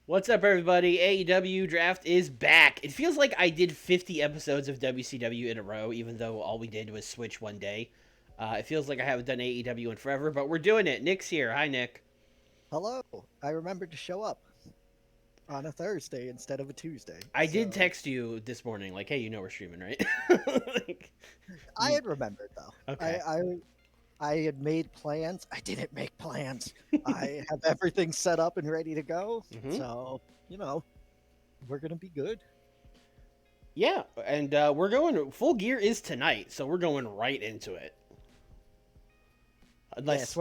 What's up, everybody? AEW Draft is back. It feels like I did 50 episodes of WCW in a row, even though all we did was switch one day. It feels like I haven't done AEW in forever, but we're doing it. Nick's here. Hi, Nick. Hello. I remembered to show up on a Thursday instead of a Tuesday. I did So text you this morning, like, hey, you know we're streaming, right? like, I you... had remembered though. Okay. I had made plans. I didn't make plans. I have everything set up and ready to go. Mm-hmm. So, you know, we're gonna be good. Yeah, and we're going. Full Gear is tonight, so we're going right into it. Yeah, Unless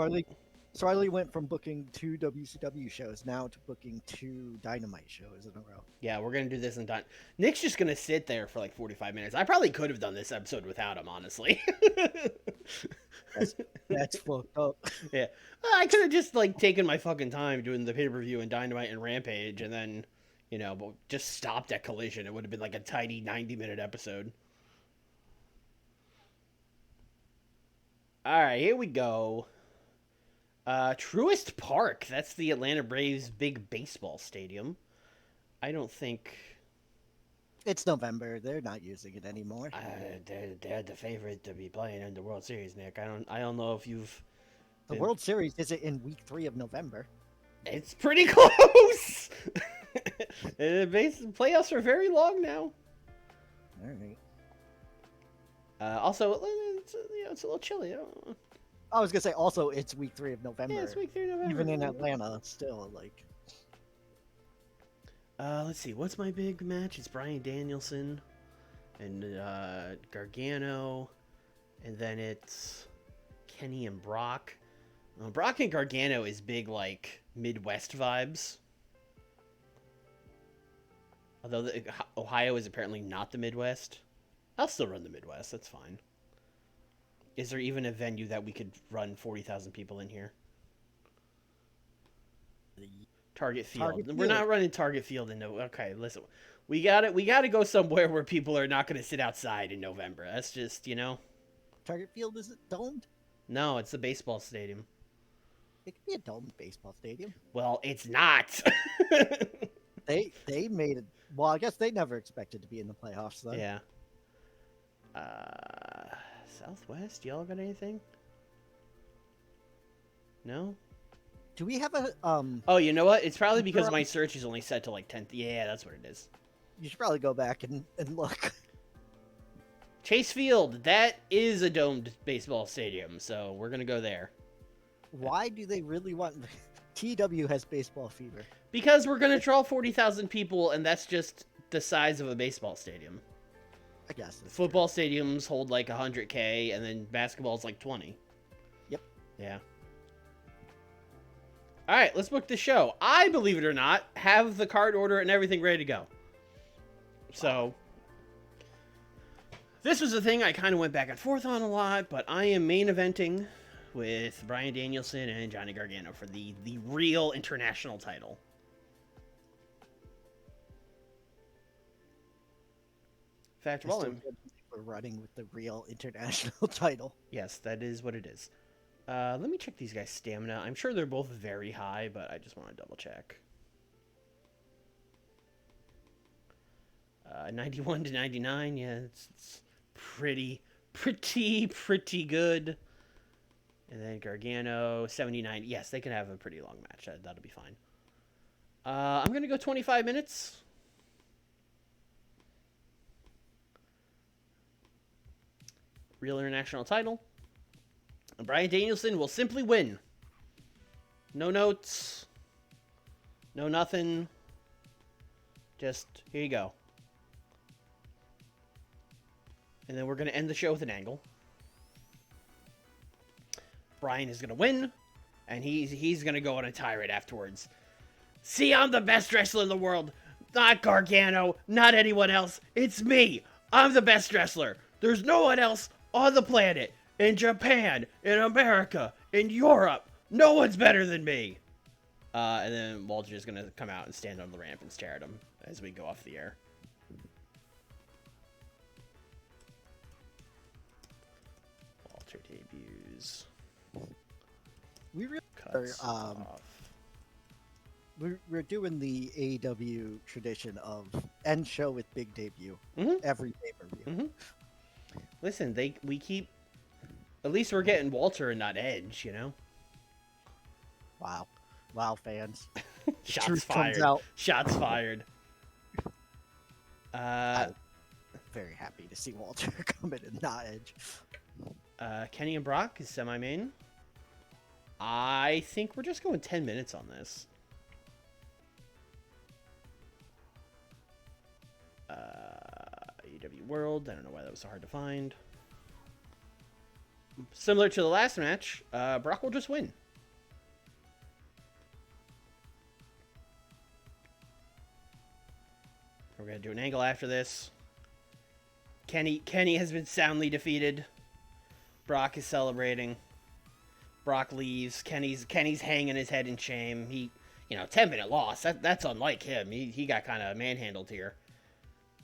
Swiley went from booking 2 WCW shows now to booking 2 Dynamite shows in a row. Yeah, we're gonna do this in time. Nick's just gonna sit there for like 45 minutes. I probably could have done this episode without him, honestly. That's fucked up. Yeah, I could have just like taken my fucking time doing the pay per view and Dynamite and Rampage, and then, but just stopped at Collision. It would have been like a tidy 90-minute episode. All right, here we go. Truist Park. That's the Atlanta Braves' big baseball stadium. I don't think. It's November. They're not using it anymore. They're the favorite to be playing in the World Series, Nick. I don't know if you've. The World Series is in week 3 of November. It's pretty close. The playoffs are very long now. All right. Also, it's a little chilly. I was gonna say also it's week 3 of November. Yeah, it's week 3 of November. Even in Atlanta, still like. Let's see. What's my big match? It's Bryan Danielson and Gargano, and then it's Kenny and Brock. Brock and Gargano is big, like Midwest vibes. Although Ohio is apparently not the Midwest. I'll still run the Midwest. That's fine. Is there even a venue that we could run 40,000 people in here? Target Field. We're not running Target Field in November. Okay, listen. We got to go somewhere where people are not going to sit outside in November. That's just, Target Field isn't domed? No, it's the baseball stadium. It could be a domed baseball stadium. Well, it's not. They made it. Well, I guess they never expected to be in the playoffs, though. Yeah. Southwest, y'all got anything? No? Do we have a Oh, you know what? It's probably because my search is only set to like 10th. Yeah, that's what it is. You should probably go back and look. Chase Field, that is a domed baseball stadium, so we're gonna go there. Why do they really want TEW has baseball fever? Because we're gonna draw 40,000 people, and that's just the size of a baseball stadium. I guess. Football stadiums hold like 100K, and then basketball's like 20. Yep. Yeah. All right, let's book the show. I, believe it or not, have the card order and everything ready to go. So, this was a thing I kind of went back and forth on a lot, but I am main eventing with Bryan Danielson and Johnny Gargano for the real international title. In fact, we're running with the real international title. Yes, that is what it is. Let me check these guys' stamina. I'm sure they're both very high, but I just want to double check. 91 to 99, yeah, it's pretty good. And then Gargano, 79. Yes, they can have a pretty long match. That'll be fine. I'm going to go 25 minutes. Real international title. And Bryan Danielson will simply win. No notes. No nothing. Just, here you go. And then we're going to end the show with an angle. Bryan is going to win. And he's going to go on a tirade afterwards. See, I'm the best wrestler in the world. Not Gargano. Not anyone else. It's me. I'm the best wrestler. There's no one else on the planet. In Japan, in America, in Europe, no one's better than me. And then Walter is going to come out and stand on the ramp and stare at him as we go off the air. Walter debuts. We really Cuts off. we're doing the AEW tradition of end show with big debut Mhm. every pay-per-view. Mhm. Listen, we keep. At least we're getting Walter and not Edge, you know. Wow, fans. Shots Truth comes fired. out. Shots fired. I'm very happy to see Walter come in and not Edge. Kenny and Brock is semi-main. I think we're just going 10 minutes on this. AEW World. I don't know why that was so hard to find. Similar to the last match, Brock will just win. We're going to do an angle after this. Kenny has been soundly defeated. Brock is celebrating. Brock leaves. Kenny's hanging his head in shame. 10-minute loss. That's unlike him. He got kind of manhandled here.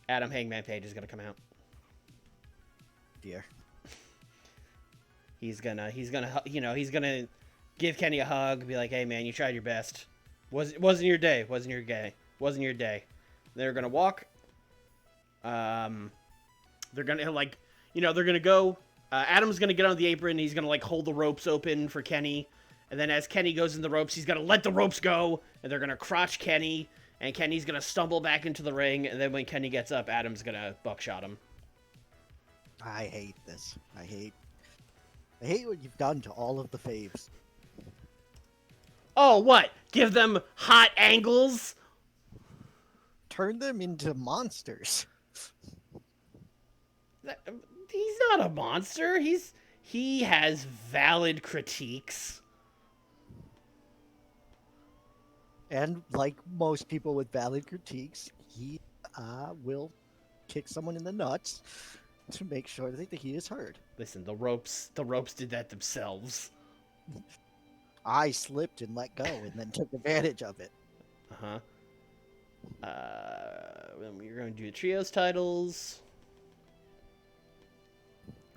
Adam Hangman Page is going to come out. Dear. He's gonna give Kenny a hug, be like, "Hey man, you tried your best. Wasn't your day. Wasn't your day." They're gonna walk. They're gonna go. Adam's gonna get on the apron. He's gonna hold the ropes open for Kenny, and then as Kenny goes in the ropes, he's gonna let the ropes go, and they're gonna crotch Kenny, and Kenny's gonna stumble back into the ring, and then when Kenny gets up, Adam's gonna buckshot him. I hate this. I hate what you've done to all of the faves. Oh, what? Give them hot angles? Turn them into monsters. He's not a monster. He has valid critiques. And like most people with valid critiques, he will kick someone in the nuts to make sure that he is heard. Listen, the ropes did that themselves. I slipped and let go and then took advantage of it. Then we're going to do the trios titles,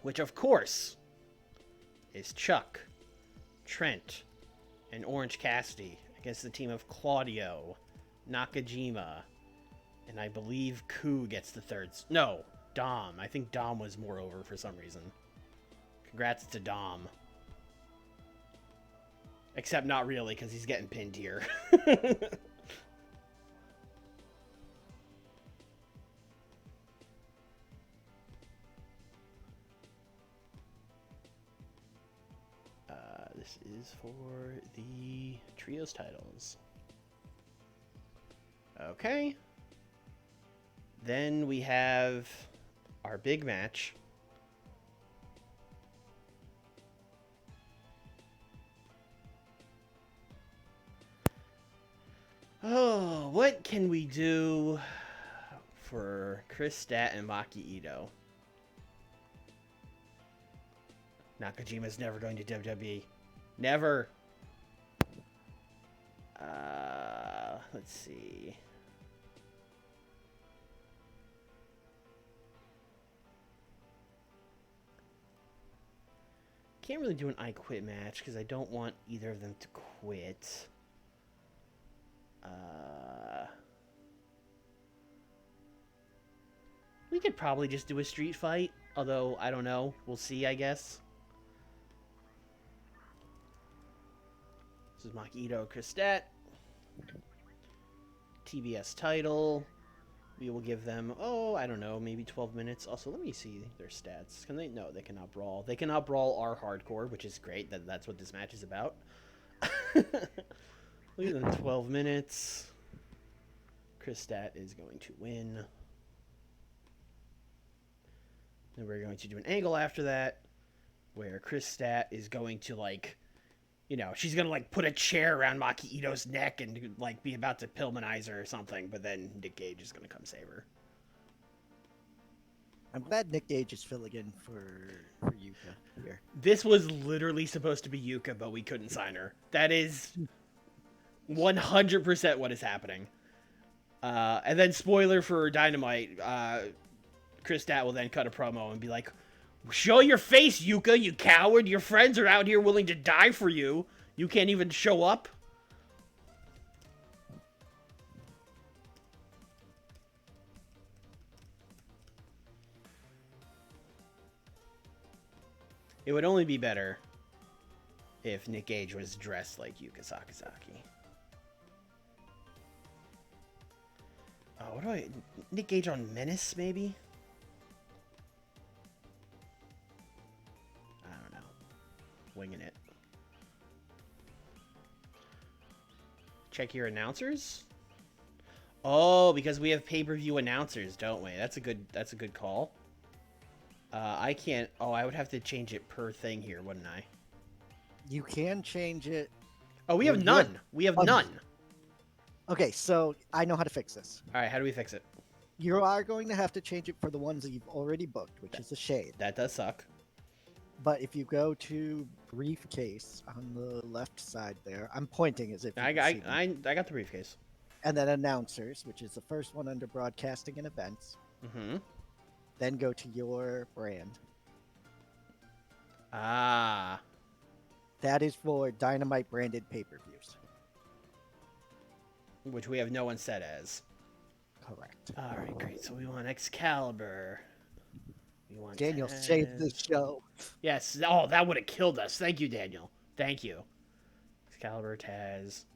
which of course is Chuck, Trent, and Orange Cassidy against the team of Claudio, Nakajima, and I believe Ku gets the third. No, Dom. I think Dom was more over for some reason. Congrats to Dom. Except not really, because he's getting pinned here. This is for the trios titles. Okay. Then we have our big match. Oh, what can we do for Chris Stat and Maki Ito? Nakajima's never going to WWE. Never. Let's see. Can't really do an I Quit match because I don't want either of them to quit. We could probably just do a street fight, although I don't know. We'll see, I guess. This is Maki Ito, Chris Stat. TBS title. We will give them, I don't know, maybe 12 minutes. Also, let me see their stats. Can they? No, they cannot brawl. They cannot brawl our hardcore, which is great. That's what this match is about. Look at them, 12 minutes. Chris Stat is going to win. Then we're going to do an angle after that, where Chris Stat is going to, she's going to, put a chair around Maki Ito's neck and, be about to Pillmanize her or something, but then Nick Gage is going to come save her. I'm glad Nick Gage is filling in for Yuka here. This was literally supposed to be Yuka, but we couldn't sign her. That is 100% what is happening. And then, spoiler for Dynamite, Chris Stat will then cut a promo and be like, "Show your face, Yuka, you coward. Your friends are out here willing to die for you. You can't even show up." It would only be better if Nick Gage was dressed like Yuka Sakazaki. Oh, what do I... Nick Gage on Menace, maybe? I don't know. Winging it. Check your announcers? Oh, because we have pay-per-view announcers, don't we? That's a good call. I can't... Oh, I would have to change it per thing here, wouldn't I? You can change it. Oh, we have none. We have none. Okay, so I know how to fix this. All right, how do we fix it? You are going to have to change it for the ones that you've already booked, which is a shade. That does suck. But if you go to briefcase on the left side there, I'm pointing as if you I can see got the briefcase. and then announcers, which is the first one under broadcasting and events. Mm-hmm. Then go to your brand. Ah. That is for Dynamite branded pay-per-views. Which we have no one set as. Correct. All right, great. So we want Excalibur. We want Daniel Taz. saved the show. Yes. Oh, that would have killed us. Thank you, Daniel. Thank you. Excalibur, Taz,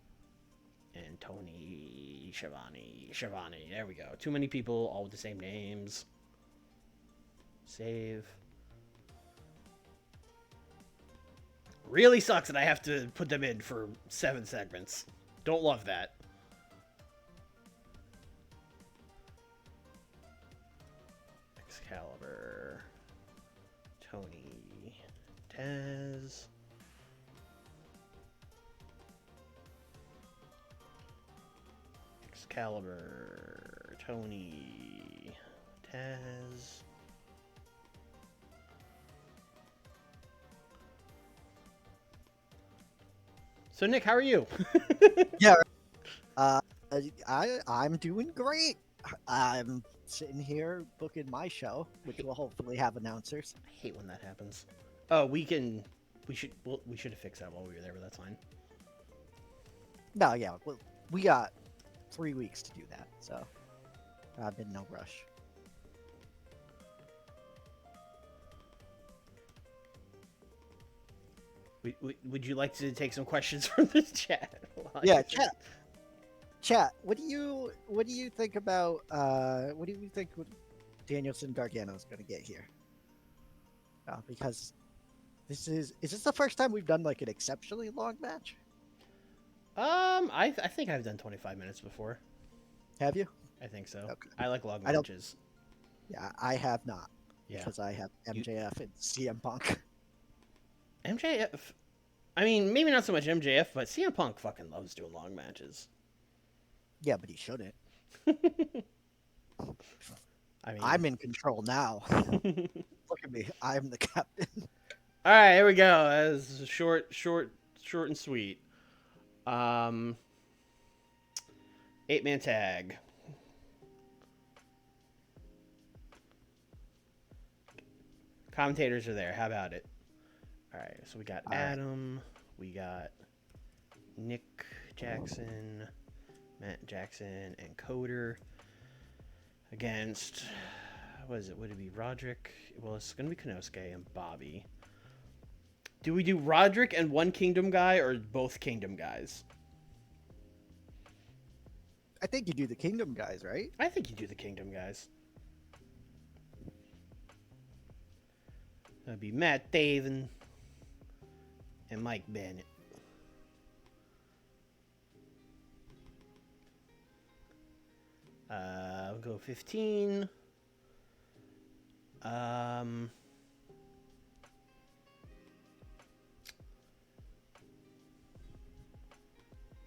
and Tony Schiavone. There we go. Too many people, all with the same names. Save. Really sucks that I have to put them in for 7 segments. Don't love that. Excalibur, Tony, Taz. Excalibur, Tony, Taz. So Nick, how are you? Yeah. I'm doing great. I'm sitting here booking my show, which will hopefully have announcers. I hate when that happens. Oh, we should have fixed that while we were there, but that's fine. No, yeah, we got 3 weeks to do that, so I've been no rush. Would you like to take some questions from the chat? Yeah, chat. What do you think about what do you think Danielson Gargano is going to get here? Because is this the first time we've done like an exceptionally long match? I think I've done 25 minutes before. Have you? I think so. Okay. I like long matches. Yeah, I have not. Yeah. Because I have MJF and CM Punk. MJF. I mean, maybe not so much MJF, but CM Punk fucking loves doing long matches. Yeah, but he shouldn't. I mean, I'm in control now. Look at me. I'm the captain. All right, here we go. As short and sweet. 8-man tag. Commentators are there. How about it? All right, so we got Adam. We got Nick Jackson, Matt Jackson, and Coder against, what is it? Would it be Roderick? Well, it's going to be Konosuke and Bobby. Do we do Roderick and one Kingdom guy or both Kingdom guys? I think you do the Kingdom guys, right? I think you do the Kingdom guys. That'd be Matt Taven and Mike Bennett. We'll go 15.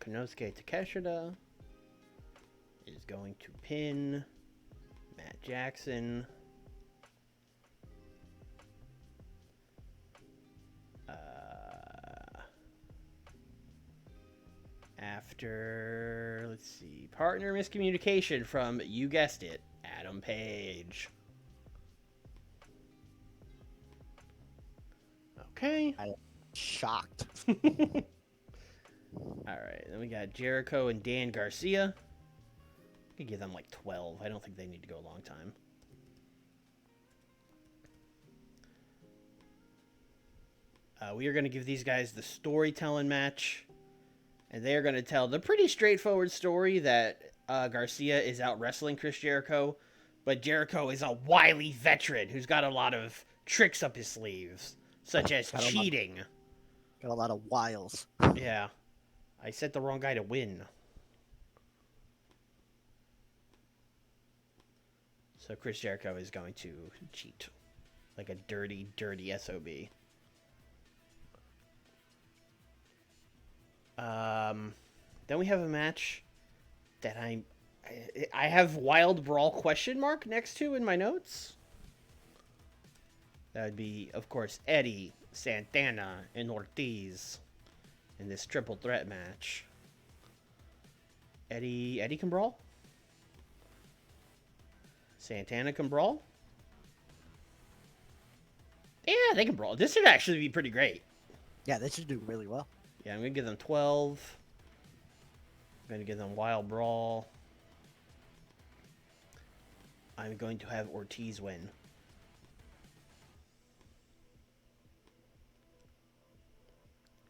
Konosuke Takeshita is going to pin Matt Jackson. After, let's see, partner miscommunication from, you guessed it, Adam Page. Okay. I'm shocked. Alright, then we got Jericho and Dan Garcia. I could give them like 12. I don't think they need to go a long time. We are going to give these guys the storytelling match. And they are going to tell the pretty straightforward story that Garcia is out wrestling Chris Jericho. But Jericho is a wily veteran who's got a lot of tricks up his sleeves, such as cheating. Got a lot of wiles. Yeah. I set the wrong guy to win. So Chris Jericho is going to cheat. Like a dirty, dirty SOB. Then we have a match that I have Wild Brawl question mark next to in my notes. That would be, of course, Eddie, Santana, and Ortiz in this triple threat match. Eddie can brawl? Santana can brawl? Yeah, they can brawl. This should actually be pretty great. Yeah, they should do really well. Yeah, I'm going to give them 12. I'm going to give them Wild Brawl. I'm going to have Ortiz win.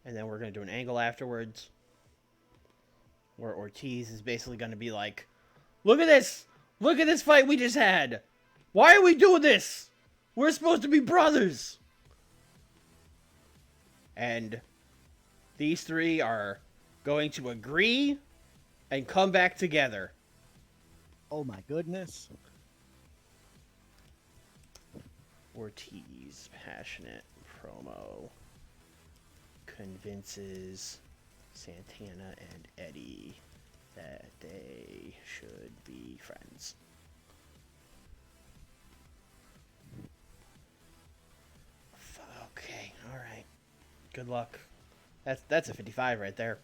And then we're going to do an angle afterwards. Where Ortiz is basically going to be like, look at this! Look at this fight we just had! Why are we doing this? We're supposed to be brothers! And these three are going to agree and come back together. Oh my goodness. Ortiz, passionate promo, convinces Santana and Eddie that they should be friends. Okay, alright. Good luck. That's a 55 right there.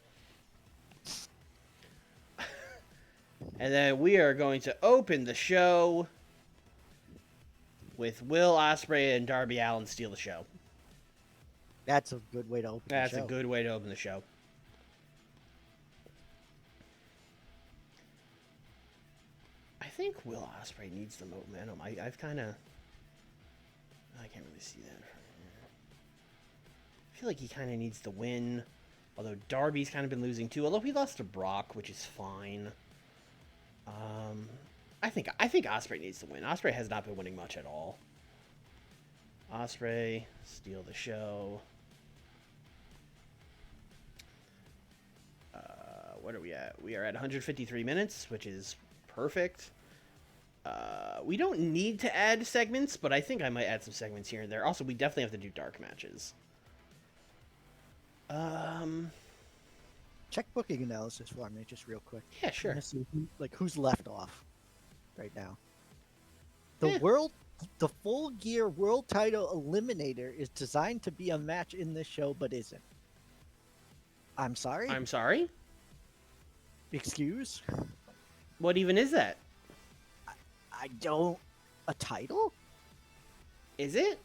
And then we are going to open the show with Will Ospreay and Darby Allin steal the show. That's a good way to open the show. That's a good way to open the show. I think Will Ospreay needs the momentum. I've kind of... I can't really see that. I feel like he kind of needs the win. Although Darby's kind of been losing too. Although he lost to Brock, which is fine. I think Ospreay needs to win. Ospreay has not been winning much at all. Ospreay, steal the show. What are we at? We are at 153 minutes, which is perfect. We don't need to add segments, but I think I might add some segments here and there. Also, we definitely have to do dark matches. Check booking analysis for me, just real quick. Yeah, sure. I'm gonna see who's left off right now. The Full Gear World Title Eliminator is designed to be a match in this show, but isn't. I'm sorry? I'm sorry? Excuse? What even is that? I don't... A title? Is it?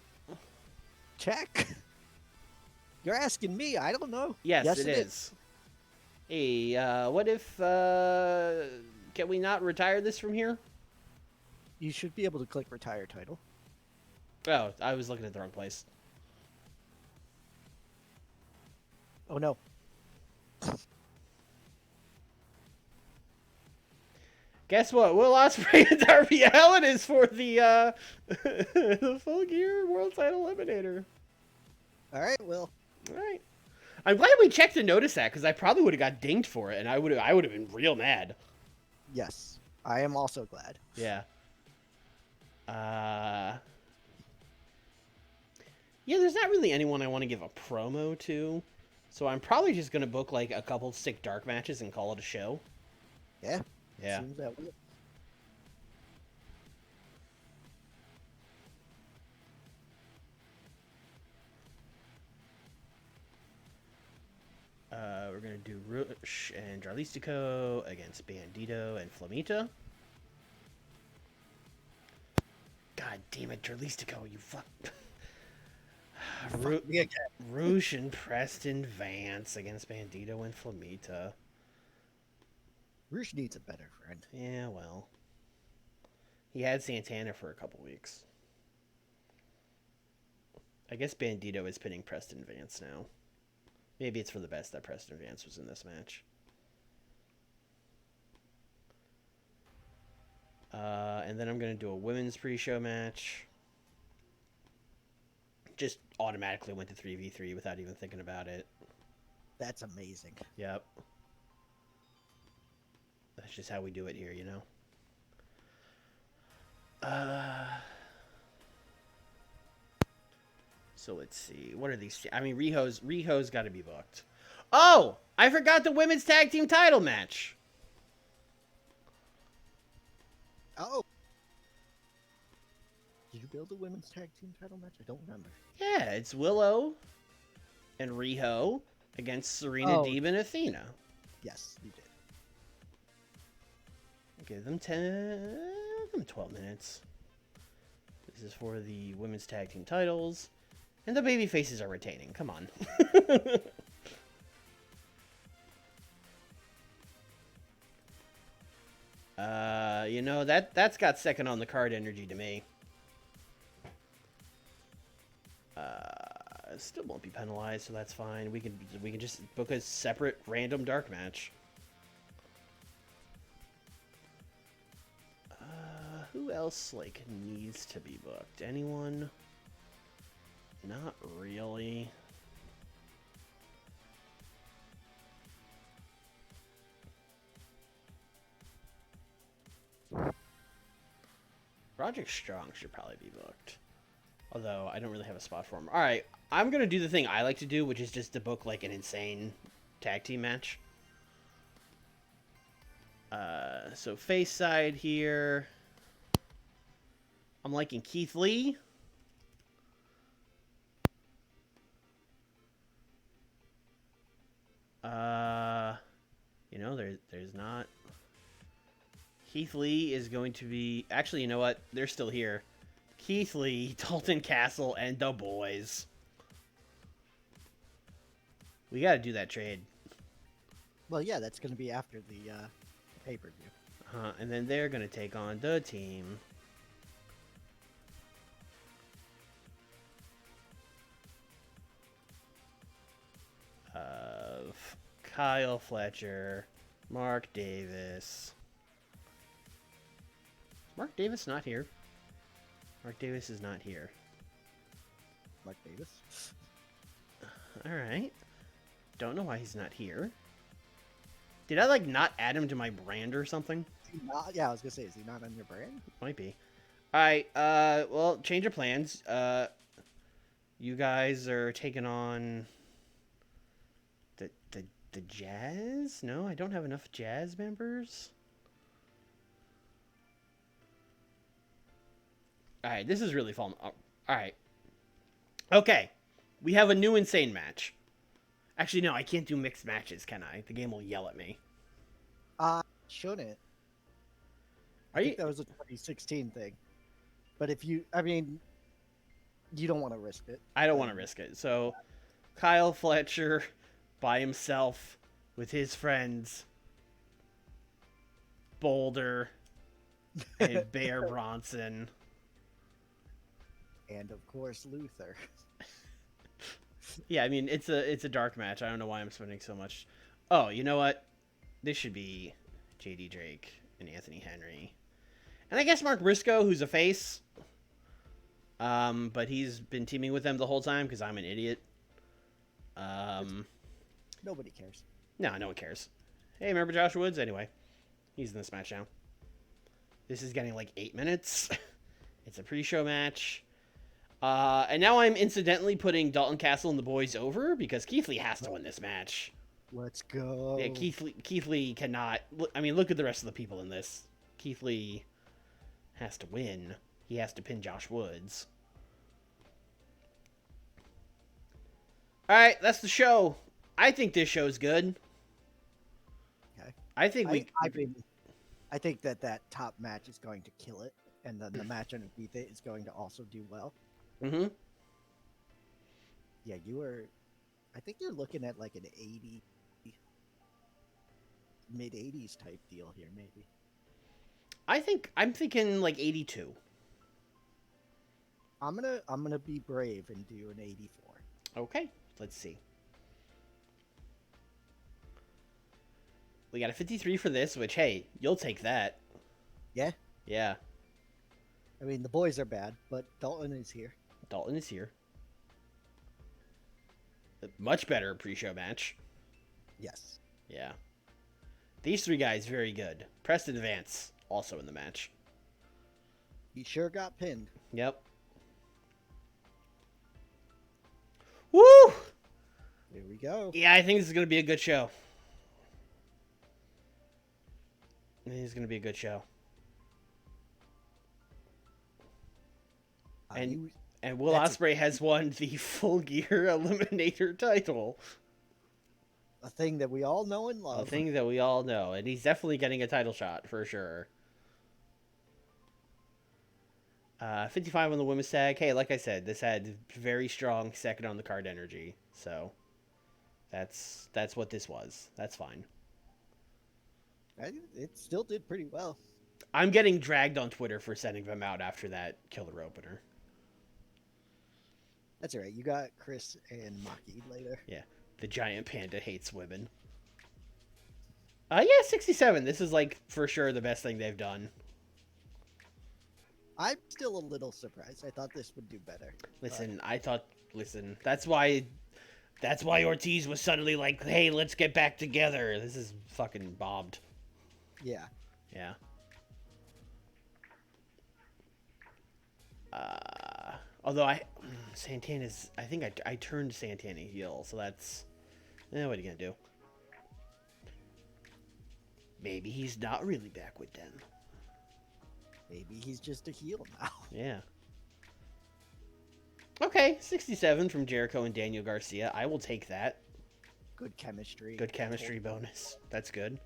Check. You're asking me. I don't know. Yes, it is. Hey, what if, can we not retire this from here? You should be able to click retire title. Oh, I was looking at the wrong place. Oh, no. Guess what? Will Ospreay and Darby Allin is for the, the Full Gear World Title Eliminator. All right, Will. All right. I'm glad we checked to notice that, because I probably would have got dinged for it, and I would have been real mad. Yes, I am also glad. Yeah. Yeah, there's not really anyone I want to give a promo to, so I'm probably just going to book, like, a couple sick dark matches and call it a show. Yeah. Yeah. Seems that way. We're going to do Rush and Jarlistico against Bandito and Flamita. God damn it, Jarlistico, you fuck. Rush and Preston Vance against Bandito and Flamita. Rush needs a better friend. Yeah, well. He had Santana for a couple weeks. I guess Bandito is pinning Preston Vance now. Maybe it's for the best that Preston Vance was in this match. And then I'm going to do a women's pre-show match. Just automatically went to 3v3 without even thinking about it. That's amazing. Yep. That's just how we do it here, you know? So let's see. What are these? I mean, Riho's got to be booked. Oh! I forgot the women's tag team title match. Oh. Did you build a women's tag team title match? I don't remember. Yeah, it's Willow and Riho against Serena Deeb and Athena. Yes, you did. Give them 12 minutes. This is for the women's tag team titles. And the baby faces are retaining. Come on. You know, that's got second on the card energy to me. Still won't be penalized, so that's fine. We can just book a separate random dark match. Who else like needs to be booked? Anyone? Not really. Roderick Strong should probably be booked. Although, I don't really have a spot for him. Alright, I'm going to do the thing I like to do, which is just to book, like, an insane tag team match. So, face side here. I'm liking Keith Lee. You know, there's not... Keith Lee is going to be... Actually, you know what? They're still here. Keith Lee, Dalton Castle, and the boys. We got to do that trade. Well, yeah, that's going to be after the pay-per-view. And then they're going to take on the team of Kyle Fletcher, Mark Davis. Mark Davis not here. Mark Davis is not here. Mark Davis? Alright. Don't know why he's not here. Did I, like, not add him to my brand or something? Yeah, I was going to say, is he not on your brand? Might be. Alright, well, change of plans. You guys are taking on... The Jazz? No, I don't have enough Jazz members. Alright, this is really falling... Alright. Okay. We have a new insane match. Actually, no, I can't do mixed matches, can I? The game will yell at me. Shouldn't. I think that was a 2016 thing. But if you... I mean... You don't want to risk it. I don't want to risk it. So, Kyle Fletcher... by himself with his friends Boulder and Bear Bronson, and of course Luther. Yeah, I mean it's a dark match. I don't know why I'm spending so much. Oh, you know what? This should be JD Drake and Anthony Henry, and I guess Mark Briscoe, who's a face. But he's been teaming with them the whole time because I'm an idiot. Nobody cares. No one cares. Hey, remember Josh Woods? Anyway, he's in this match now. This is getting like 8 minutes. It's a pre-show match. And now I'm incidentally putting Dalton Castle and the boys over because Keith Lee has to win this match. Let's go. Yeah, Keith Lee cannot... I mean, look at the rest of the people in this. Keith Lee has to win. He has to pin Josh Woods. Alright, that's the show. I think this show's good. Okay. I think I think that top match is going to kill it, and then the match underneath it is going to also do well. Mm-hmm. Yeah, I think you're looking at like an 80, mid-80s type deal here, maybe. I'm thinking like 82. I'm gonna be brave and do an 84. Okay, let's see. We got a 53 for this, which, hey, you'll take that. Yeah. Yeah, I mean, the boys are bad, but Dalton is here. Dalton is here. A much better pre-show match. Yes. Yeah. These three guys, very good. Preston Vance, also in the match. He sure got pinned. Yep. Woo! Here we go. Yeah, I think this is going to be a good show. I think it's going to be a good show. And Will Ospreay has won the Full Gear Eliminator title. A thing that we all know and love. A thing that we all know. And he's definitely getting a title shot, for sure. 55 on the women's tag. Hey, like I said, this had very strong second on the card energy. So, that's what this was. That's fine. It still did pretty well. I'm getting dragged on Twitter for sending them out after that killer opener. That's all right. You got Chris and Maki later. Yeah. The giant panda hates women. Yeah, 67. This is, like, for sure the best thing they've done. I'm still a little surprised. I thought this would do better. Listen, that's why Ortiz was suddenly like, hey, let's get back together. This is fucking bombed. Yeah. Yeah. Although Santana's, I think I turned Santana heel, so that's, what are you gonna do? Maybe he's not really back with them. Maybe he's just a heel now. Yeah. Okay, 67 from Jericho and Daniel Garcia. I will take that. Good chemistry. Good chemistry bonus. That's good.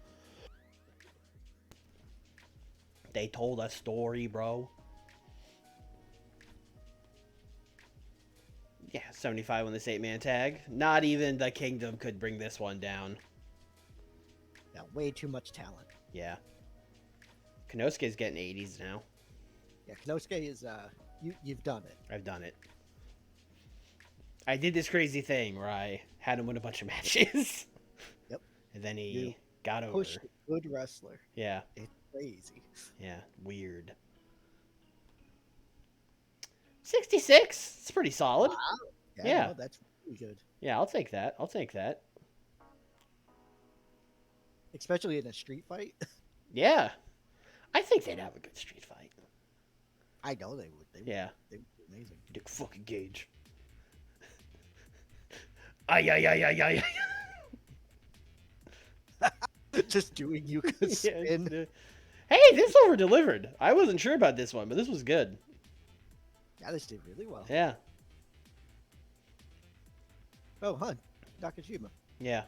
They told a story, bro. Yeah, 75 on this 8-man tag. Not even the Kingdom could bring this one down. Yeah, way too much talent. Yeah. Konosuke's getting 80s now. Yeah, Konosuke is, you've done it. I've done it. I did this crazy thing where I had him win a bunch of matches. Yep. And then he got over. Pushed a good wrestler. Yeah. It's crazy. Yeah, weird. 66. It's pretty solid. Wow. Yeah. No, that's really good. Yeah, I'll take that. I'll take that. Especially in a street fight. Yeah. I think they'd have a good street fight. I know they would. Yeah. They would be amazing. Dick fucking Gage. Ay, ay, ay, ay, ay. Just doing Yuka's spin. Hey, this over delivered. I wasn't sure about this one, but this was good. Yeah, this did really well. Yeah. Oh, huh. Nakajima. Yeah.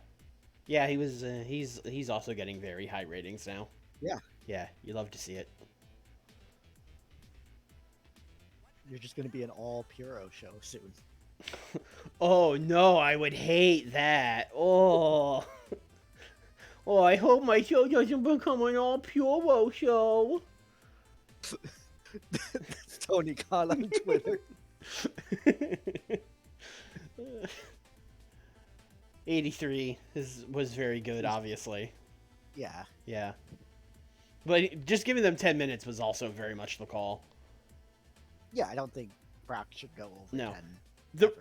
Yeah, he was. He's also getting very high ratings now. Yeah. Yeah, you love to see it. You're just going to be an all Puro show soon. Oh no, I would hate that. Oh. Oh, I hope my show doesn't become an all Puro show. That's Tony Khan on Twitter. 83 was very good, obviously. Yeah. Yeah. But just giving them 10 minutes was also very much the call. Yeah, I don't think Brock should go over 10.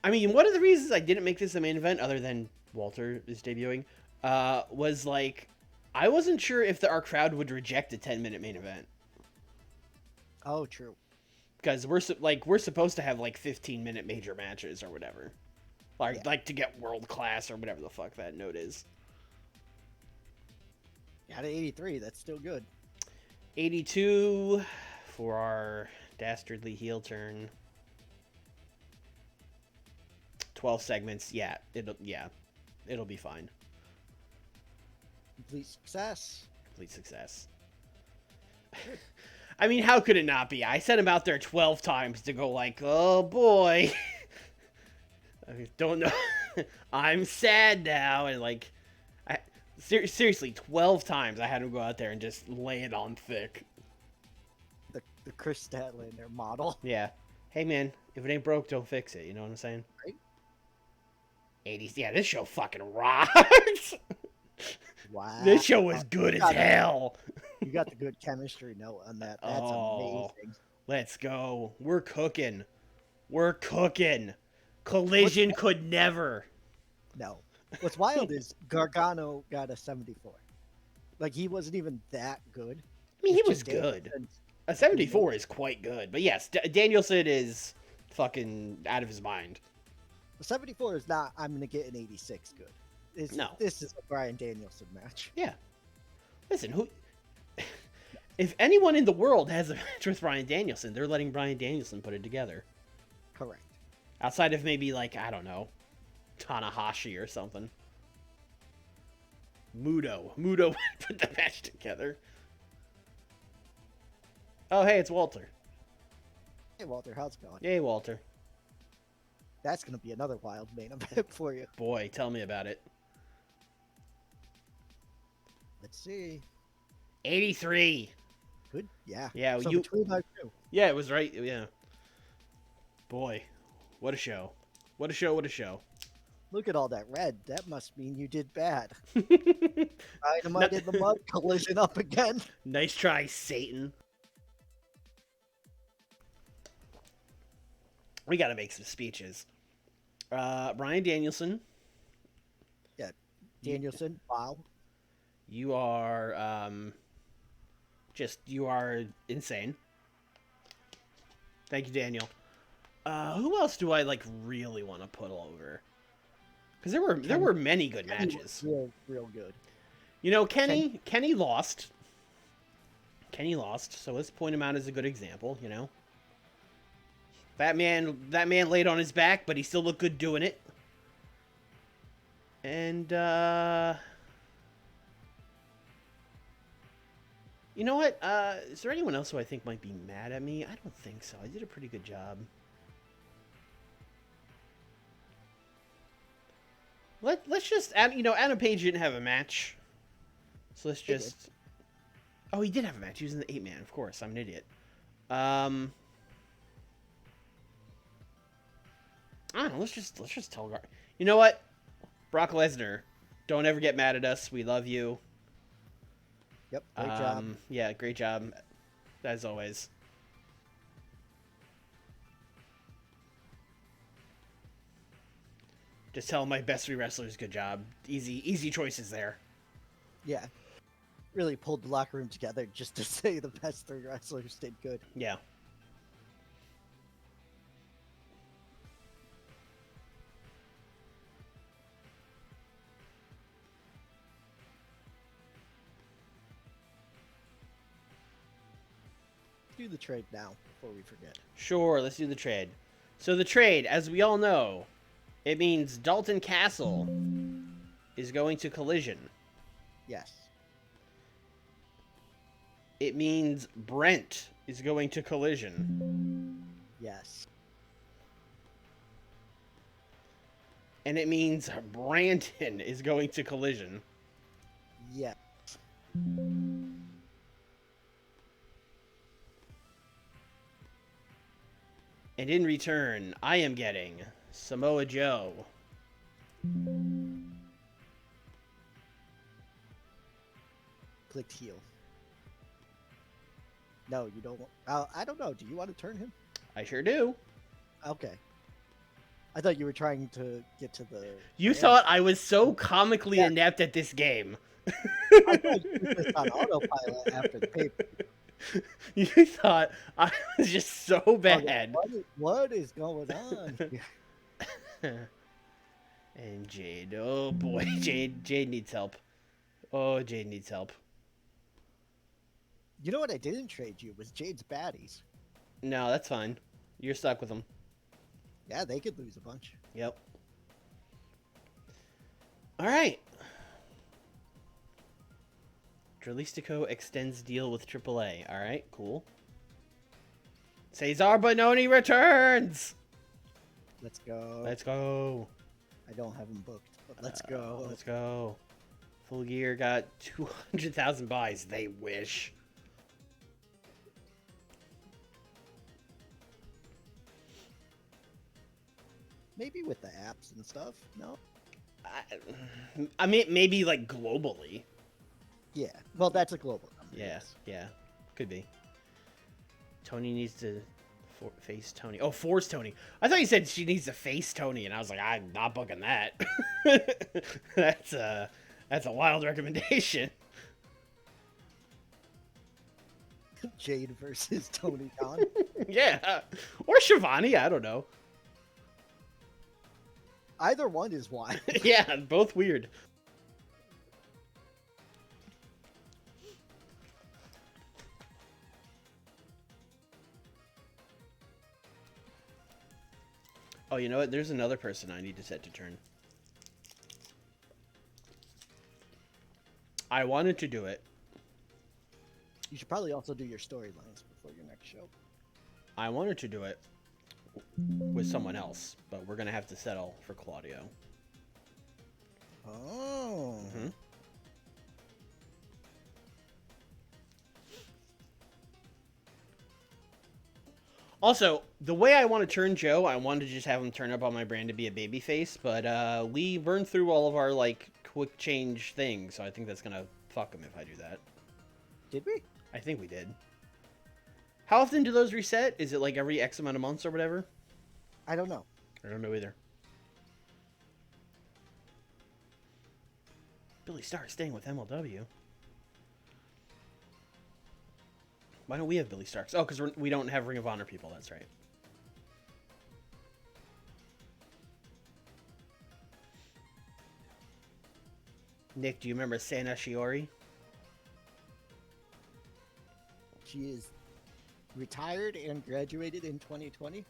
I mean, one of the reasons I didn't make this a main event, other than Walter is debuting, was like, I wasn't sure if our crowd would reject a 10-minute main event. Oh, true. Because we're supposed to have like 15-minute major matches or whatever. Like to get world class or whatever the fuck that note is. Yeah, to 83, that's still good. 82 for our dastardly heel turn. 12 segments. Yeah, it'll be fine. Complete success. Complete success. I mean, how could it not be? I sent him out there 12 times to go like, oh boy. I don't know. I'm sad now. And like, seriously, 12 times I had him go out there and just lay it on thick. The Chris Statlander model. Yeah. Hey, man, if it ain't broke, don't fix it. You know what I'm saying? Right. 80s. Yeah, this show fucking rocks. Wow. This show was good as got- hell. You got the good chemistry note on that. That's Oh, amazing. let's go. We're cooking. We're cooking. Collision could never. No. What's wild is Gargano got a 74. Like, he wasn't even that good. I mean, he It's was just good. Danielson's- A 74 is quite good. But yes, Danielson is fucking out of his mind. A 74 is not, I'm going to get an 86 good. No. This is a Bryan Danielson match. Yeah. Listen, who... If anyone in the world has a match with Bryan Danielson, they're letting Bryan Danielson put it together. Correct. Outside of maybe, like, I don't know, Tanahashi or something. Muto would put the match together. Oh, hey, it's Walter. Hey, Walter, how's it going? Yay, Walter. That's going to be another wild main event for you. Boy, tell me about it. Let's see. 83. Good? Yeah. Yeah, so you... between our two. Yeah, it was right. Yeah. Boy, what a show. What a show, what a show. Look at all that red. That must mean you did bad. Nice Dynamite in the mud, collision up again. try, Satan. We gotta make some speeches. Bryan Danielson. Yeah. Danielson, wow. You are, you are insane. Thank you, Daniel. Who else do I, like, really want to put over? Because there were many good matches. Real good. You know, Kenny lost. Kenny lost, so let's point him out as a good example, you know? That man laid on his back, but he still looked good doing it. And, you know what? Is there anyone else who I think might be mad at me? I don't think so. I did a pretty good job. Let's just... You know, Adam Page didn't have a match. So let's just... Oh, he did have a match. He was in the 8-man, of course. I'm an idiot. I don't know. Let's just tell... You know what? Brock Lesnar, don't ever get mad at us. We love you. Yep, great job. Yeah, great job, as always. Just tell my best 3 wrestlers, good job. Easy choices there. Yeah. Really pulled the locker room together just to say the best 3 wrestlers did good. Yeah. Do the trade now before we forget. Sure, let's do the trade. So the trade, as we all know, it means Dalton Castle is going to Collision. Yes. It means Brent is going to Collision. Yes. And it means Brandon is going to Collision. Yes. And in return, I am getting Samoa Joe. Clicked heal. No, you don't. I don't know. Do you want to turn him? I sure do. Okay. I thought you were trying to get to the... You thought I was so comically inept at this game. I thought you were just on autopilot after the paper. You thought I was just so bad. What is going on here? And Jade, oh boy, Jade needs help. Oh, Jade needs help. You know what I didn't trade you was Jade's baddies. No, that's fine. You're stuck with them. Yeah, they could lose a bunch. Yep. All right. Dralistico extends deal with AAA. All right, cool. Cesar Bononi returns. Let's go. Let's go. I don't have him booked, but let's go. Let's go. Full Gear got 200,000 buys. They wish. Maybe with the apps and stuff. No. I mean, maybe like globally. Yeah. Well, that's a global number. Yeah, Yes. yeah, could be. Tony needs to face Tony. Oh, force Tony. I thought you said she needs to face Tony, and I was like, I'm not booking that. that's a wild recommendation. Jade versus Tony Khan. Yeah, or Shivani. I don't know. Either one is wild. Yeah, both weird. Oh, you know what? There's another person I need to set to turn. I wanted to do it. You should probably also do your storylines before your next show. I wanted to do it with someone else, but we're going to have to settle for Claudio. Oh. Mm-hmm. Also, the way I want to turn Joe, I wanted to just have him turn up on my brand to be a babyface, but we burned through all of our, like, quick change things, so I think that's going to fuck him if I do that. Did we? I think we did. How often do those reset? Is it like every X amount of months or whatever? I don't know. I don't know either. Billy Stark staying with MLW. Why don't we have Billy Starks? Oh, because we don't have Ring of Honor people. That's right. Nick, do you remember Sana Shiori? She is retired and graduated in 2020.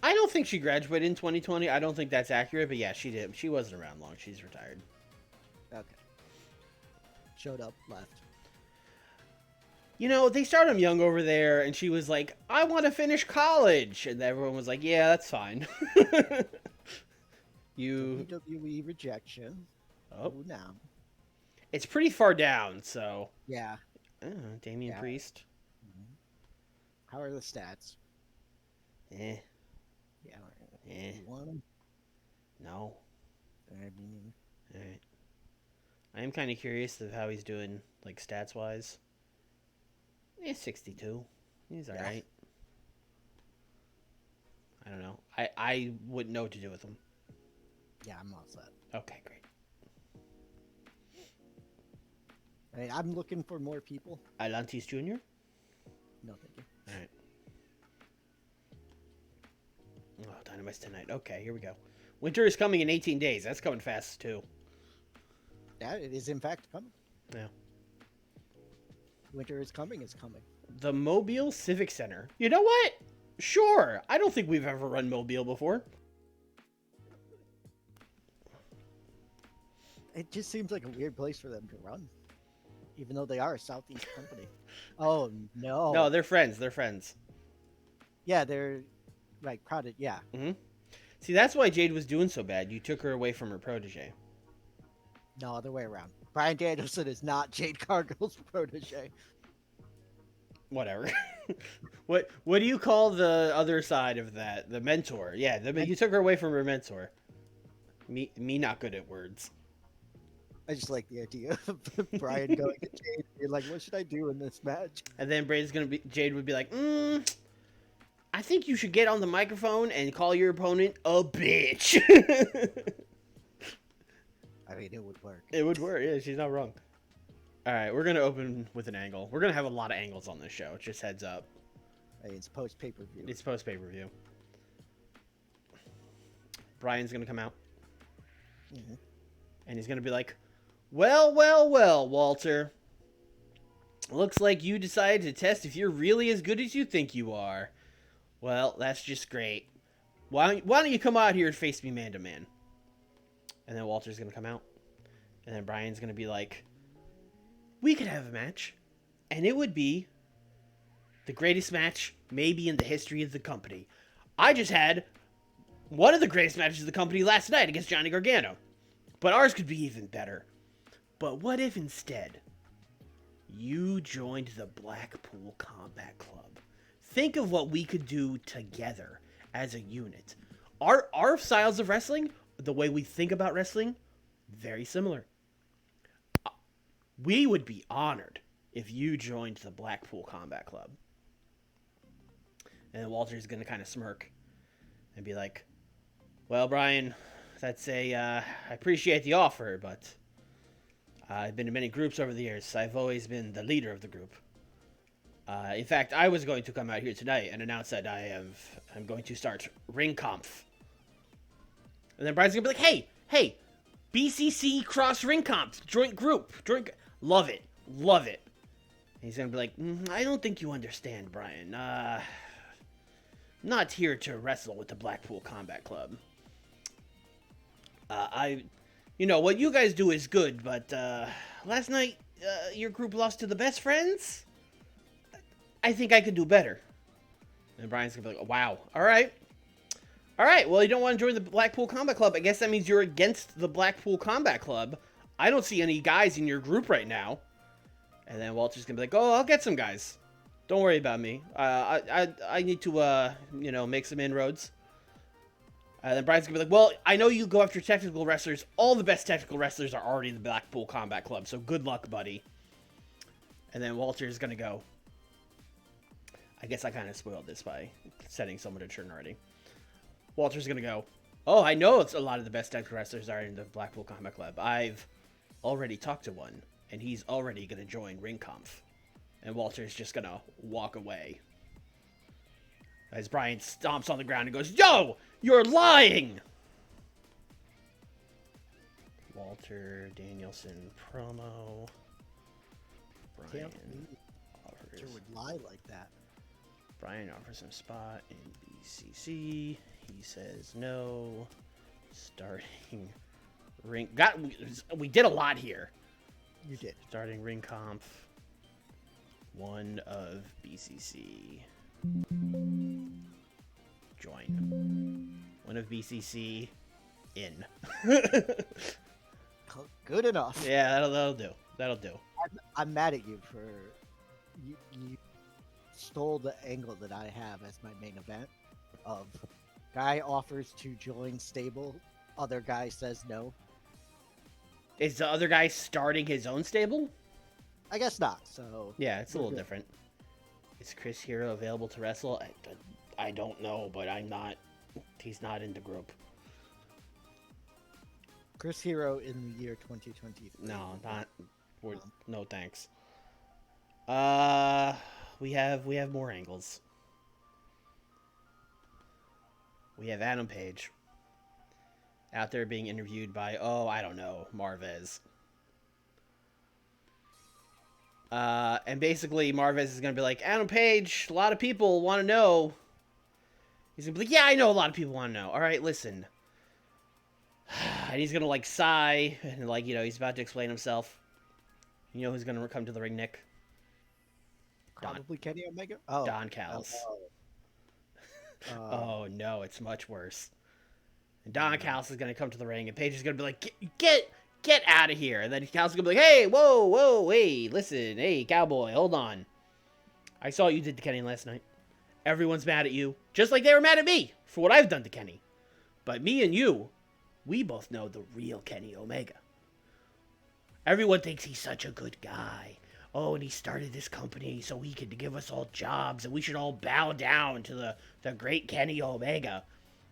I don't think she graduated in 2020. I don't think that's accurate, but yeah, she did. She wasn't around long. She's retired. Okay. Showed up, left. You know, they started him young over there, and she was like, I want to finish college. And everyone was like, yeah, that's fine. WWE rejection. Oh, now. it's pretty far down, so. Yeah. Oh, Damian Priest. Mm-hmm. How are the stats? Eh. Yeah. Eh. You want them? No. I mean, Alright. I am kind of curious of how he's doing, like, stats-wise. 62. He's alright. I don't know. I wouldn't know what to do with him. Yeah, I'm all set. Okay, great. I mean, I'm looking for more people. Atlantis Jr.? No, thank you. Alright. Oh, Dynamite's tonight. Okay, here we go. Winter is coming in 18 days. That's coming fast, too. Yeah, it is in fact coming. Yeah. Winter is coming. The Mobile Civic Center. You know what? Sure. I don't think we've ever run Mobile before. It just seems like a weird place for them to run. Even though they are a Southeast company. Oh, no. No, they're friends. They're friends. Yeah, they're like crowded. Yeah. Mm-hmm. See, that's why Jade was doing so bad. You took her away from her protege. No, other way around. Bryan Danielson is not Jade Cargill's protege. Whatever. What do you call the other side of that? The mentor. Yeah, you took her away from her mentor. Me not good at words. I just like the idea of Bryan going to Jade and being like, what should I do in this match? And then Jade would be like, I think you should get on the microphone and call your opponent a bitch. I mean, it would work. It would work. Yeah, she's not wrong. All right, we're going to open with an angle. We're going to have a lot of angles on this show. Just heads up. Hey, it's post pay-per-view. It's post pay-per-view. Brian's going to come out. Mm-hmm. And he's going to be like, well, Walter. Looks like you decided to test if you're really as good as you think you are. Well, that's just great. Why don't you come out here and face me man to man? And then Walter's going to come out. And then Brian's going to be like, we could have a match. And it would be the greatest match maybe in the history of the company. I just had one of the greatest matches of the company last night against Johnny Gargano. But ours could be even better. But what if instead you joined the Blackpool Combat Club? Think of what we could do together as a unit. our styles of wrestling, the way we think about wrestling, very similar. We would be honored if you joined the Blackpool Combat Club. And Walter's gonna kind of smirk and be like, "Well, Brian, I appreciate the offer, but I've been in many groups over the years. I've always been the leader of the group. In fact, I was going to come out here tonight and announce that I'm going to start Ring Kampf." And then Brian's gonna be like, hey, BCC Cross Ring Kampf, joint group, love it. And he's gonna be like, "I don't think you understand, Brian. Not here to wrestle with the Blackpool Combat Club. What you guys do is good, but last night your group lost to the Best Friends. I think I could do better." And Brian's gonna be like, "Wow, all right. Well, you don't want to join the Blackpool Combat Club. I guess that means you're against the Blackpool Combat Club. I don't see any guys in your group right now." And then Walter's gonna be like, "Oh, I'll get some guys. Don't worry about me. I need to make some inroads." And then Brian's gonna be like, "Well, I know you go after technical wrestlers. All the best technical wrestlers are already in the Blackpool Combat Club, so good luck, buddy." And then Walter's gonna go, I guess I kind of spoiled this by setting someone to turn already. Walter's gonna go, "Oh, I know it's a lot of the best technical wrestlers are in the Blackpool Combat Club. I've already talked to one, and he's already gonna join Ring Kampf." And Walter's just gonna walk away. As Brian stomps on the ground and goes, "Yo, you're lying!" Walter Danielson promo. Brian Walter would lie like that. Brian offers him spot in BCC. He says no. Starting ring. We did a lot here. You did. Starting Ring Kampf. One of BCC. Join. One of BCC. In. Good enough. Yeah, that'll do. That'll do. I'm mad at you for you stole the angle that I have as my main event of guy offers to join stable, other guy says no. Is the other guy starting his own stable? I guess not. So yeah, it's a little different. Is Chris Hero available to wrestle? I don't know, but he's not in the group. Chris Hero in the year 2023. No, not. No thanks. We have more angles. We have Adam Page out there being interviewed by, I don't know, Marvez. And basically Marvez is going to be like, "Adam Page, a lot of people want to know." He's going to be like, "Yeah, I know a lot of people want to know. All right, listen." And he's going to sigh and he's about to explain himself. You know who's going to come to the ring, Nick? Probably Kenny Omega? Oh. Don Callis. Oh, no, it's much worse. And Don Callis is going to come to the ring, and Paige is going to be like, get out of here. And then Callis is going to be like, "Hey, whoa, hey, listen, hey, cowboy, hold on. I saw what you did to Kenny last night. Everyone's mad at you, just like they were mad at me for what I've done to Kenny. But me and you, we both know the real Kenny Omega. Everyone thinks he's such a good guy. Oh, and he started this company so he could give us all jobs, and we should all bow down to the great Kenny Omega.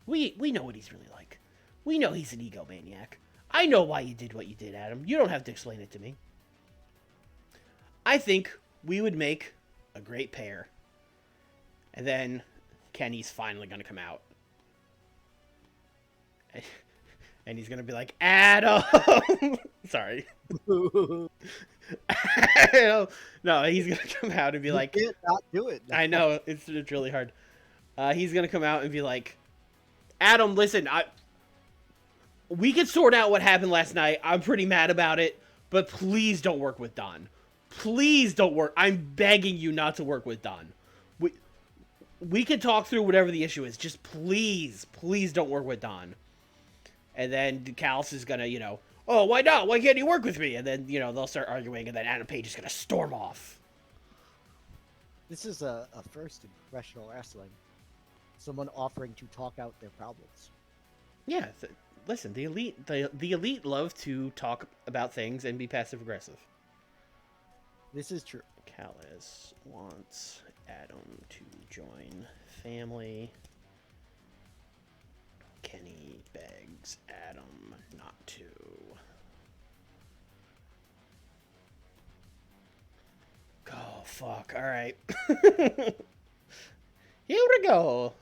We know what he's really like. We know he's an egomaniac. I know why you did what you did, Adam. You don't have to explain it to me. I think we would make a great pair." And then Kenny's finally going to come out. And he's going to be like, "Adam!" Sorry. No, he's going to come out and be like... You can't not do it. I know, it's really hard. He's going to come out and be like, "Adam, listen, we can sort out what happened last night. I'm pretty mad about it, but please don't work with Don. Please don't work. I'm begging you not to work with Don. We can talk through whatever the issue is. Just please don't work with Don." And then Callis is going to, "Oh, why not? Why can't he work with me?" And then, they'll start arguing, and then Adam Page is going to storm off. This is a first in professional wrestling. Someone offering to talk out their problems. Yeah, listen, the elite love to talk about things and be passive aggressive. This is true. Callis wants Adam to join family. Kenny begs Adam not to. Oh, fuck. All right. Here we go.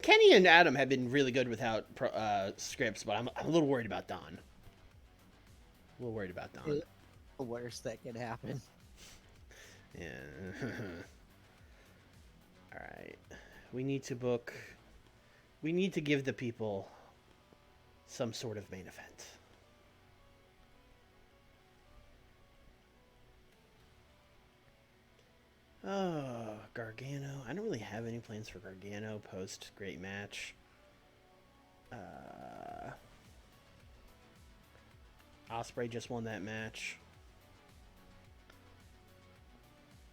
Kenny and Adam have been really good without scripts, but I'm a little worried about Don. A little worried about Don. The worst that can happen. Yeah. All right. We need to book. We need to give the people some sort of main event. Oh, Gargano. I don't really have any plans for Gargano post great match. Ospreay just won that match.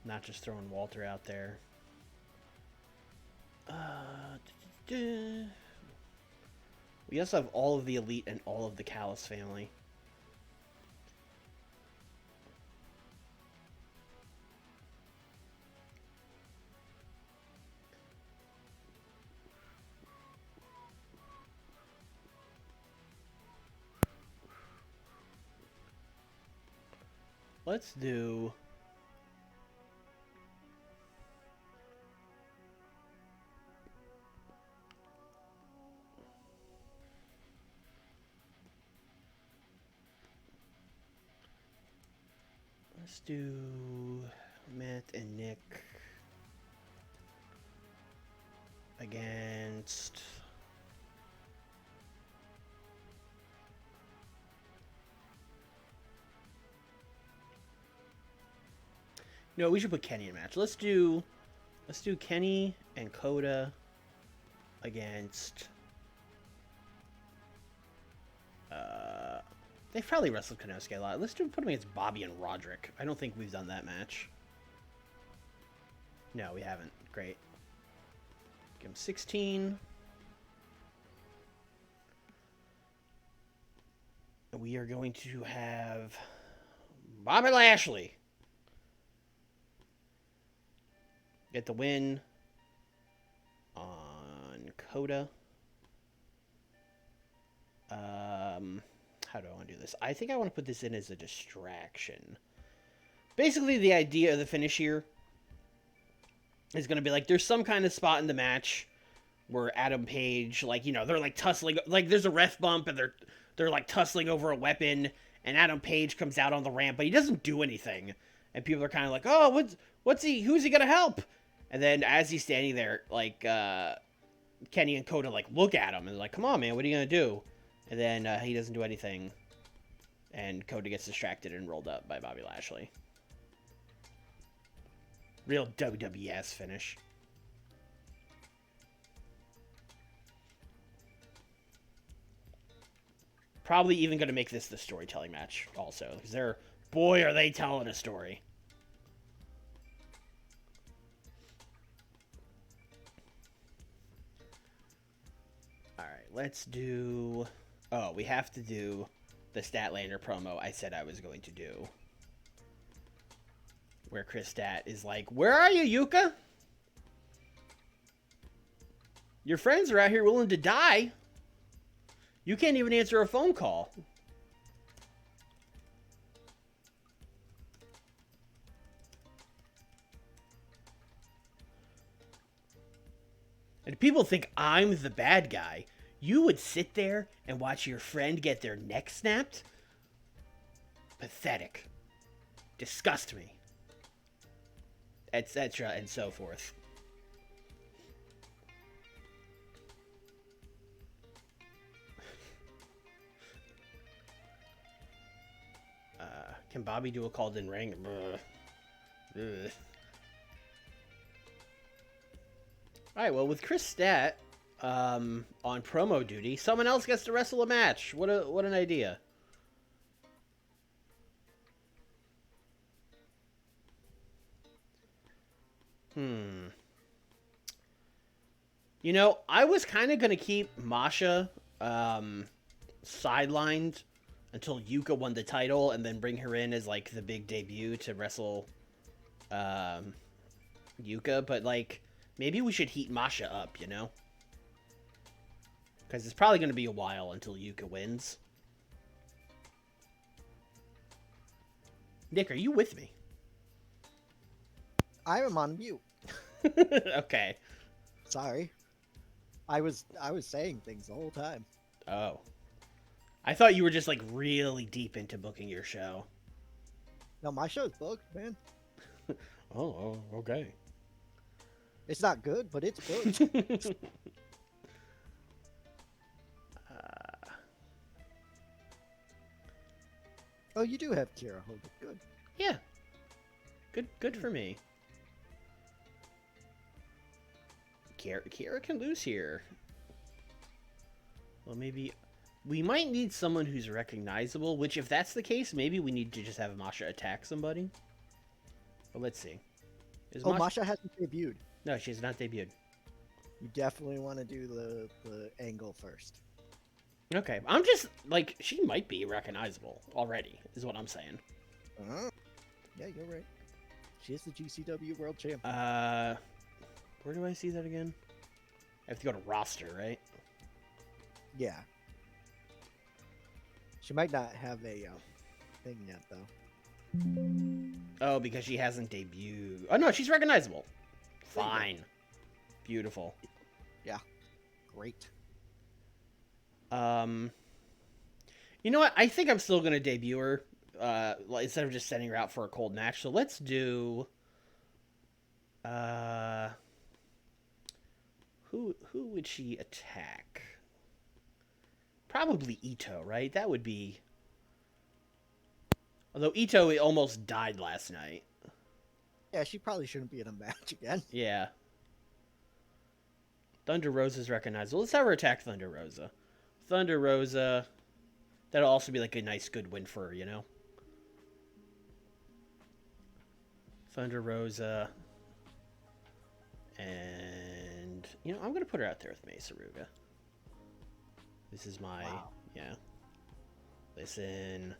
Not just throwing Walter out there. We also have all of the Elite and all of the Callis family. Let's do... Let's do Matt and Nick against... No, we should put Kenny in a match. Let's do Kenny and Coda against... They've probably wrestled Konosuke a lot. Let's put him against Bobby and Roderick. I don't think we've done that match. No, we haven't. Great. Give him 16. We are going to have Bobby Lashley get the win on Coda. How do I want to do this? I think I want to put this in as a distraction. Basically, the idea of the finish here is going to be like, there's some kind of spot in the match where Adam Page, like, you know, they're like tussling, like there's a ref bump and they're like tussling over a weapon, and Adam Page comes out on the ramp, but he doesn't do anything. And people are kind of like, oh, who's he going to help? And then as he's standing there, like, Kenny and Coda, like, look at him and like, come on, man, what are you going to do? And then he doesn't do anything. And Coda gets distracted and rolled up by Bobby Lashley. Real WWS finish. Probably even going to make this the storytelling match also. Because boy, are they telling a story. Alright, let's do... Oh, we have to do the Statlander promo I said I was going to do. Where Chris Stat is like, where are you, Yuka? Your friends are out here willing to die. You can't even answer a phone call. And people think I'm the bad guy. You would sit there and watch your friend get their neck snapped? Pathetic. Disgust me. Etc. and so forth. Can Bobby do a called-in ring? Ugh. Alright, well, with Chris Stat on promo duty, someone else gets to wrestle a match. What an idea. You know, I was kind of gonna keep Masha sidelined until Yuka won the title, and then bring her in as like the big debut to wrestle Yuka. But like, maybe we should heat Masha up, you know? Because it's probably gonna be a while until Yuka wins. Nick, are you with me? I am on mute. Okay. Sorry. I was saying things the whole time. Oh. I thought you were just like really deep into booking your show. No, my show's booked, man. Oh, okay. It's not good, but it's booked. Oh, you do have Kira hold it. Good. Yeah. Good for me. Kira can lose here. Well, maybe we might need someone who's recognizable, which if that's the case, maybe we need to just have Masha attack somebody. But let's see. Masha hasn't debuted. No, she's not debuted. You definitely want to do the angle first. Okay, I'm just, like, she might be recognizable already, is what I'm saying. Yeah, you're right. She is the GCW World Champ. Where do I see that again? I have to go to roster, right? Yeah. She might not have a thing yet, though. Oh, because she hasn't debuted. Oh, no, she's recognizable. Fine. Beautiful. Yeah. Great. You know what? I think I'm still gonna debut her, instead of just sending her out for a cold match. So let's do, who would she attack? Probably Ito, right? That would be. Although Ito almost died last night. Yeah, she probably shouldn't be in a match again. Yeah. Thunder Rosa's recognizable. Let's have her attack Thunder Rosa. Thunder Rosa. That'll also be like a nice, good win for her, you know? Thunder Rosa. And, you know, I'm going to put her out there with Mesa Ruga. This is my, yeah. Listen.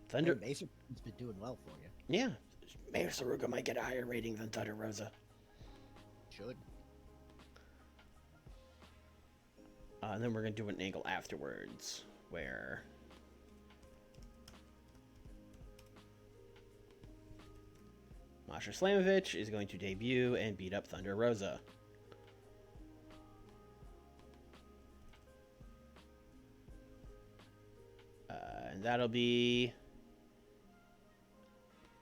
Thunder. Hey, Mason has been doing well for you. Yeah. Mesa Ruga might get a higher rating than Thunder Rosa. Should. And then we're going to do an angle afterwards where Masha Slamovich is going to debut and beat up Thunder Rosa. And that'll be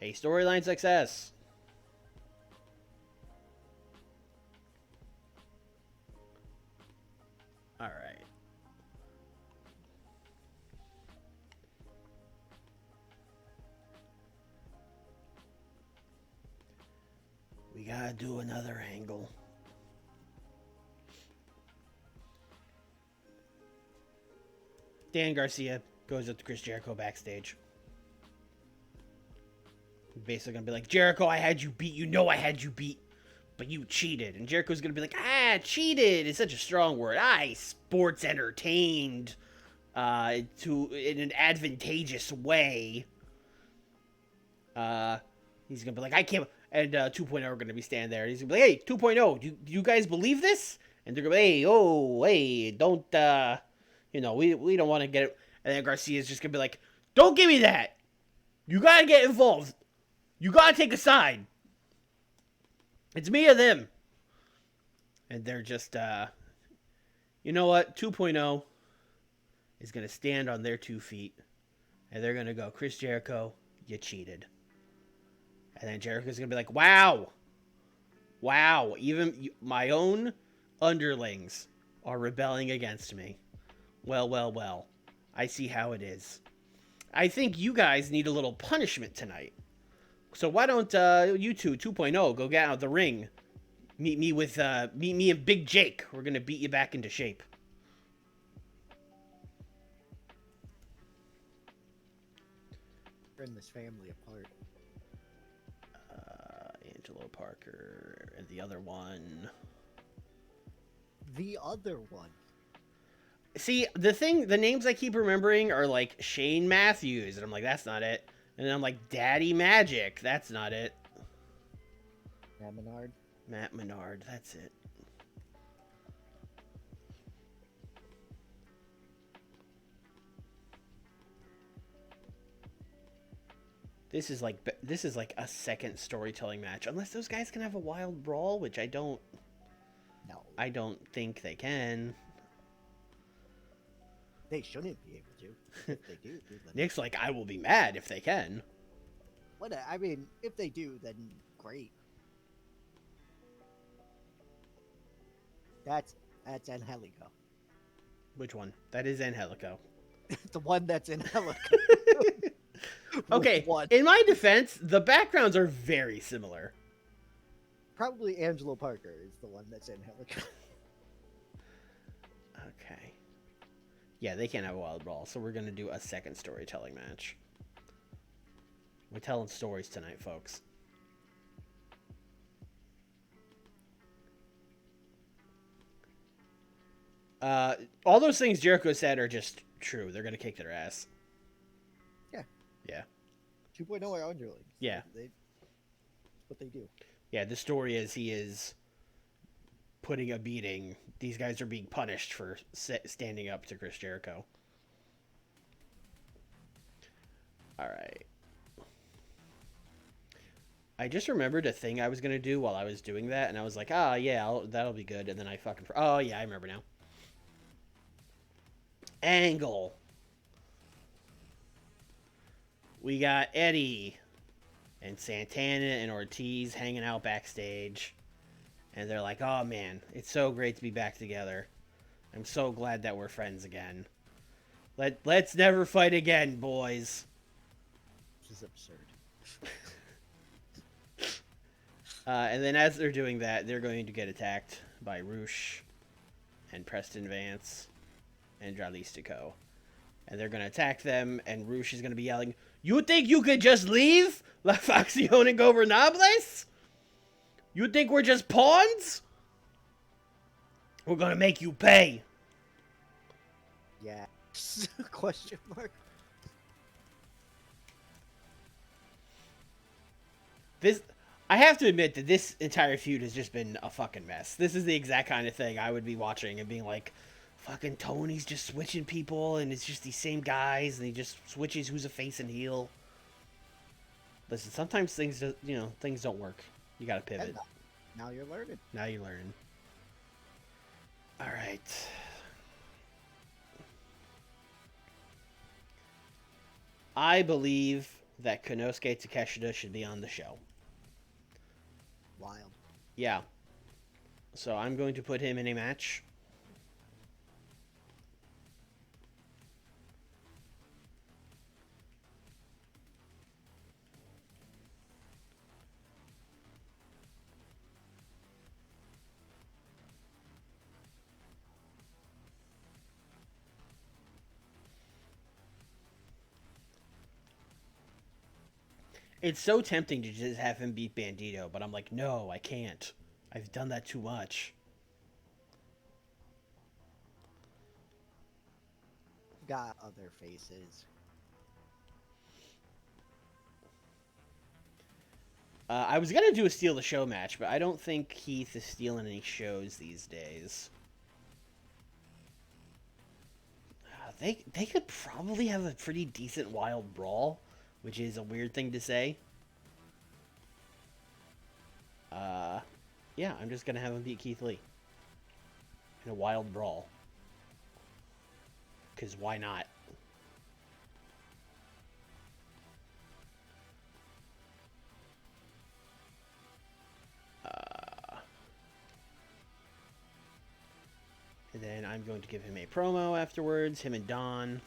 a storyline success. All right. We gotta do another angle. Dan Garcia goes up to Chris Jericho backstage. Basically gonna be like, Jericho, I had you beat. You know I had you beat, but you cheated. And Jericho's gonna be like, cheated is such a strong word. I sports entertained in an advantageous way. He's gonna be like, I can't. And 2.0 are gonna be standing there. He's gonna be like, hey, 2.0, do you guys believe this? And they're gonna be, hey, don't, we don't want to get it. And then Garcia's just gonna be like, don't give me that. You gotta get involved. You gotta take a side. It's me or them. And they're just, you know what? 2.0 is gonna stand on their 2 feet. And they're gonna go, Chris Jericho, you cheated. And then Jericho's gonna be like, wow, even my own underlings are rebelling against me. Well, I see how it is. I think you guys need a little punishment tonight. So why don't you two, 2.0, go get out of the ring. Meet me and Big Jake. We're gonna beat you back into shape. Bring this family apart. Angelo Parker. And the other one. The other one. See, the names I keep remembering are like Shane Matthews, and I'm like, that's not it. And then I'm like, Daddy Magic, that's not it. Matt Menard. Matt Menard, that's it. This is like a second storytelling match, unless those guys can have a wild brawl, which I don't think they can. They shouldn't be able to. If they do, then... Nick's like, I will be mad if they can. I mean, if they do, then great. That's Angelico. Which one? That is Angelico. The one that's in Angelico. Okay, in my defense, the backgrounds are very similar. Probably Angelo Parker is the one that's in Angelico. Okay. Yeah, they can't have a wild brawl, so we're going to do a second storytelling match. We're telling stories tonight, folks. All those things Jericho said are just true. They're going to kick their ass. Yeah. Yeah. 2.0 are underlings. Yeah. That's what they do. Yeah, the story is he is putting a beating. These guys are being punished for standing up to Chris Jericho. All right. I just remembered a thing I was going to do while I was doing that, and I was like, yeah, that'll be good. And then I fucking... Oh, yeah, I remember now. Angle. We got Eddie and Santana and Ortiz hanging out backstage. And they're like, oh, man, it's so great to be back together. I'm so glad that we're friends again. Let's never fight again, boys. This is absurd. And then as they're doing that, they're going to get attacked by Roosh and Preston Vance and Jalistico. And they're going to attack them, and Roosh is going to be yelling, you think you could just leave? La Facción Ingobernables? You think we're just pawns? We're going to make you pay. Yeah. Question mark. I have to admit that this entire feud has just been a fucking mess. This is the exact kind of thing I would be watching and being like, fucking Tony's just switching people, and it's just these same guys, and he just switches who's a face and heel. Listen, sometimes things don't work. You gotta pivot. Now you're learning. Now you learn. All right. I believe that Konosuke Takeshita should be on the show. Wild. Yeah. So I'm going to put him in a match. It's so tempting to just have him beat Bandito, but I'm like, no, I can't. I've done that too much. Got other faces. I was going to do a Steal the Show match, but I don't think Keith is stealing any shows these days. They could probably have a pretty decent wild brawl, which is a weird thing to say. Yeah, I'm just going to have him beat Keith Lee in a wild brawl. Because why not? And then I'm going to give him a promo afterwards, him and Don.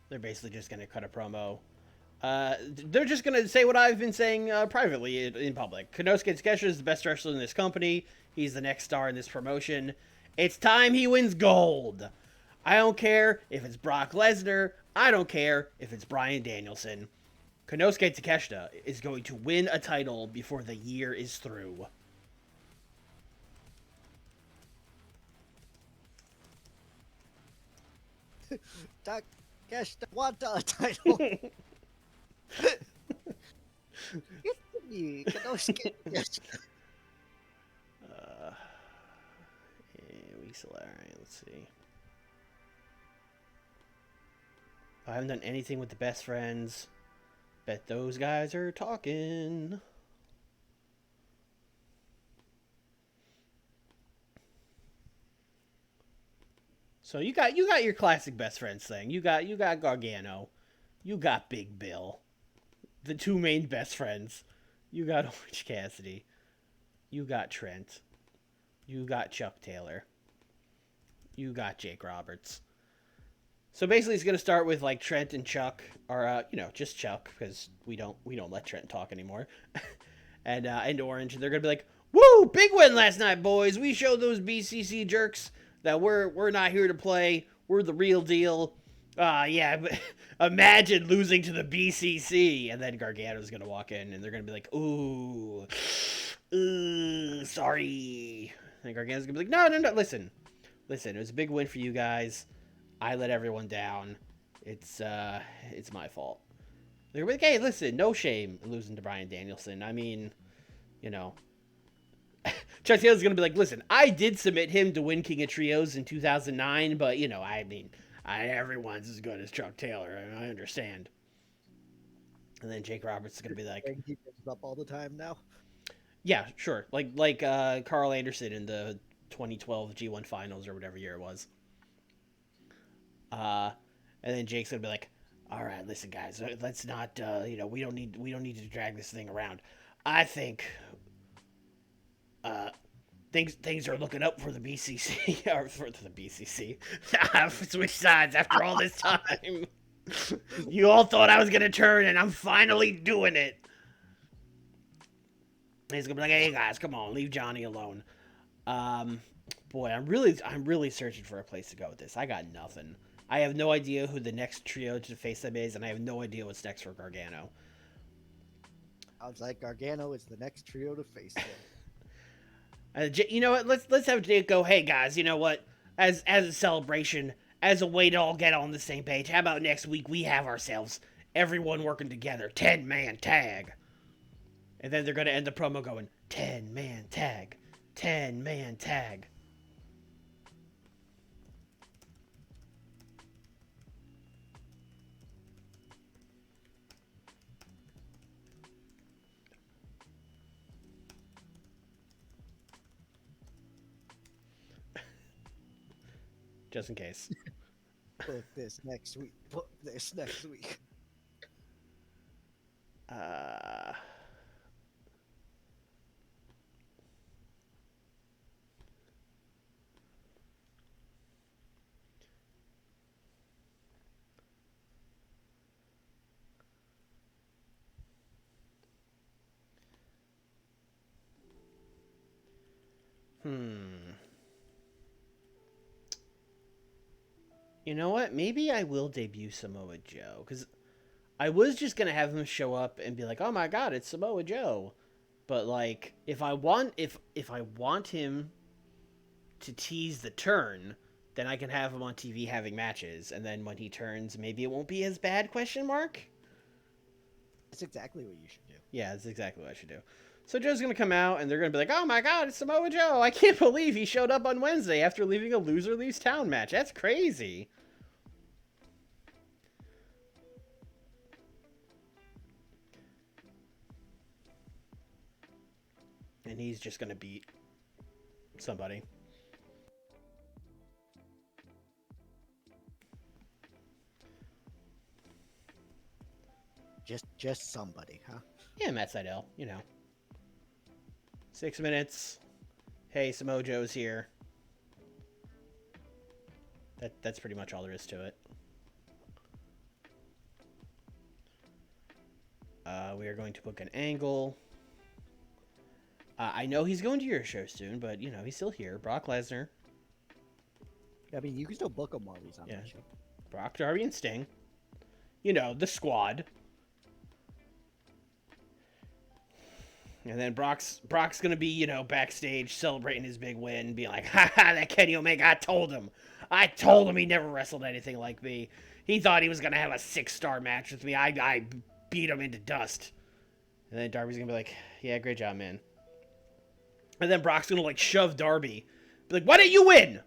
They're basically just going to cut a promo. They're just going to say what I've been saying privately in public. Konosuke Takeshita is the best wrestler in this company. He's the next star in this promotion. It's time he wins gold. I don't care if it's Brock Lesnar. I don't care if it's Bryan Danielson. Konosuke Takeshita is going to win a title before the year is through. Takeshita want a title. Give me Konosuke Takeshita. Alright, let's see. I haven't done anything with the best friends. Bet those guys are talking. So you got your classic best friends thing. You got Gargano. You got Big Bill. The two main best friends. You got Orange Cassidy. You got Trent. You got Chuck Taylor. You got Jake Roberts. So basically, it's gonna start with like Trent and Chuck, or just Chuck, because we don't let Trent talk anymore, and Orange, and they're gonna be like, "Woo, big win last night, boys! We showed those BCC jerks that we're not here to play. We're the real deal. Yeah, but imagine losing to the BCC." And then Gargano's gonna walk in, and they're gonna be like, "Ooh, sorry." And Gargano's gonna be like, "No, listen, it was a big win for you guys. I let everyone down. It's my fault." They're like, "Hey, listen, no shame in losing to Bryan Danielson. I mean, you know." Chuck Taylor's gonna be like, "Listen, I did submit him to win King of Trios in 2009, but I mean, everyone's as good as Chuck Taylor. I understand." And then Jake Roberts is gonna be like, He gives up all the time now. "Yeah, sure, like Carl Anderson in the 2012 G1 Finals or whatever year it was." And then Jake's gonna be like, "All right, listen, guys, let's not, we don't need to drag this thing around. I think, things are looking up for the BCC or for the BCC. I've switched sides after all this time. You all thought I was gonna turn, and I'm finally doing it." And he's gonna be like, "Hey guys, come on, leave Johnny alone." Boy, I'm really searching for a place to go with this. I got nothing. I have no idea who the next trio to face them is, and I have no idea what's next for Gargano. Sounds like Gargano is the next trio to face him. You know what? Let's have Jake go. "Hey guys, you know what? As a celebration, as a way to all get on the same page, how about next week we have ourselves everyone working together, 10-man tag." And then they're gonna end the promo going 10-man tag, 10-man tag. Just in case. Book this next week. Book this next week. Uh, You know what? Maybe I will debut Samoa Joe, because I was just gonna have him show up and be like, "Oh my God, it's Samoa Joe." But like, if I want him to tease the turn, then I can have him on TV having matches, and then when he turns, maybe it won't be as bad? Question mark. That's exactly what you should do. Yeah, that's exactly what I should do. So Joe's gonna come out, and they're gonna be like, "Oh my God, it's Samoa Joe! I can't believe he showed up on Wednesday after leaving a loser leaves town match. That's crazy." And he's just gonna beat somebody. Just somebody, huh? Yeah, Matt Sydal, 6 minutes. Hey, Samoa Joe's here. That's pretty much all there is to it. We are going to book an angle. I know he's going to your show soon, but he's still here. Brock Lesnar. I mean, you can still book them while he's on Yeah. that show. Brock, Darby, and Sting. You know, the squad. And then Brock's gonna be, you know, backstage celebrating his big win, being like, "Ha ha, that Kenny Omega, I told him he never wrestled anything like me. He thought he was gonna have a 6-star match with me. I beat him into dust." And then Darby's gonna be like, "Yeah, great job, man." And then Brock's gonna like shove Darby, be like, "Why didn't you win?"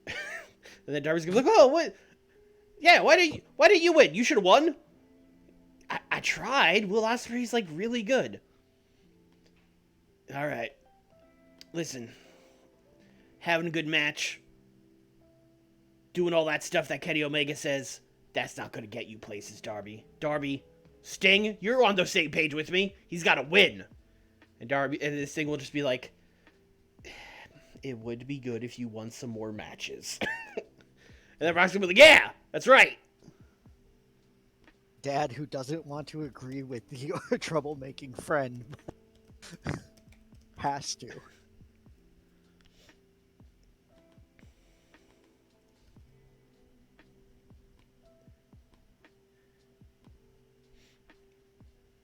And then Darby's gonna be like, "Oh, what? Yeah, why didn't you win? You should have won." I tried. Will Ospreay's like really good. All right. Listen. Having a good match. Doing all that stuff that Kenny Omega says. That's not going to get you places, Darby. Darby, Sting, you're on the same page with me. He's got to win. And this thing will just be like, it would be good if you won some more matches. And then Brock's going to be like, yeah, that's right. Dad, who doesn't want to agree with your troublemaking friend, has to.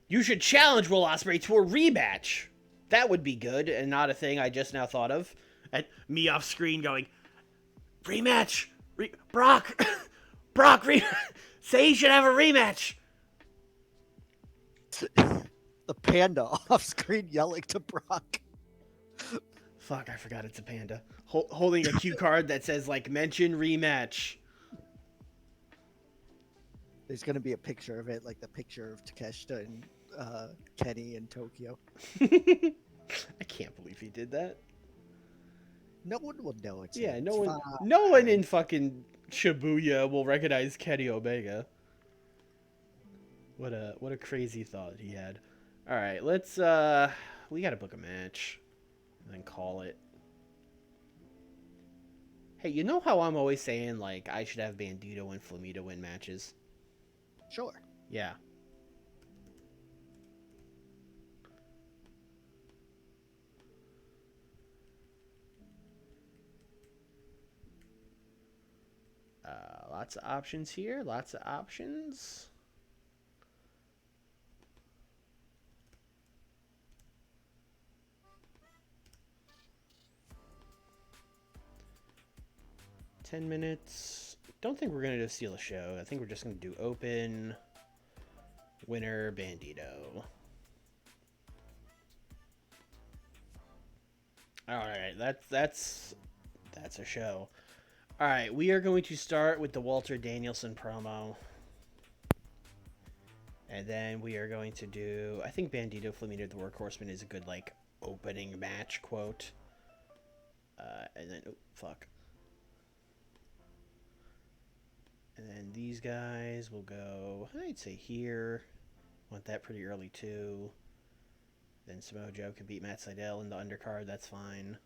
You should challenge Will Ospreay to a rematch. That would be good, and not a thing I just now thought of. And me off screen going, rematch, Brock, Brock, say he should have a rematch. The panda off screen yelling to Brock. Fuck, I forgot it's a panda. Holding a cue card that says, like, mention rematch. There's going to be a picture of it, like the picture of Takeshita and Kenny in Tokyo. I can't believe he did that. No one will know it's Yeah, him. no one in fucking Shibuya will recognize Kenny Omega. What a crazy thought he had. All right, let's we got to book a match and then call it. Hey, you know how I'm always saying like I should have Bandito and Flamita win matches? Sure. Yeah. Lots of options here. Lots of options. $10 minutes. Don't think we're gonna do steal a show. I think we're just gonna do open. Winner Bandito. All right, that's a show. All right, we are going to start with the Walter Danielson promo. And then we are going to do, I think Bandito Flamita the Workhorseman is a good, like, opening match quote. And then, oh, fuck. And then these guys will go, I'd say here. Want that pretty early, too. Then Samoa Joe can beat Matt Sydal in the undercard, that's fine.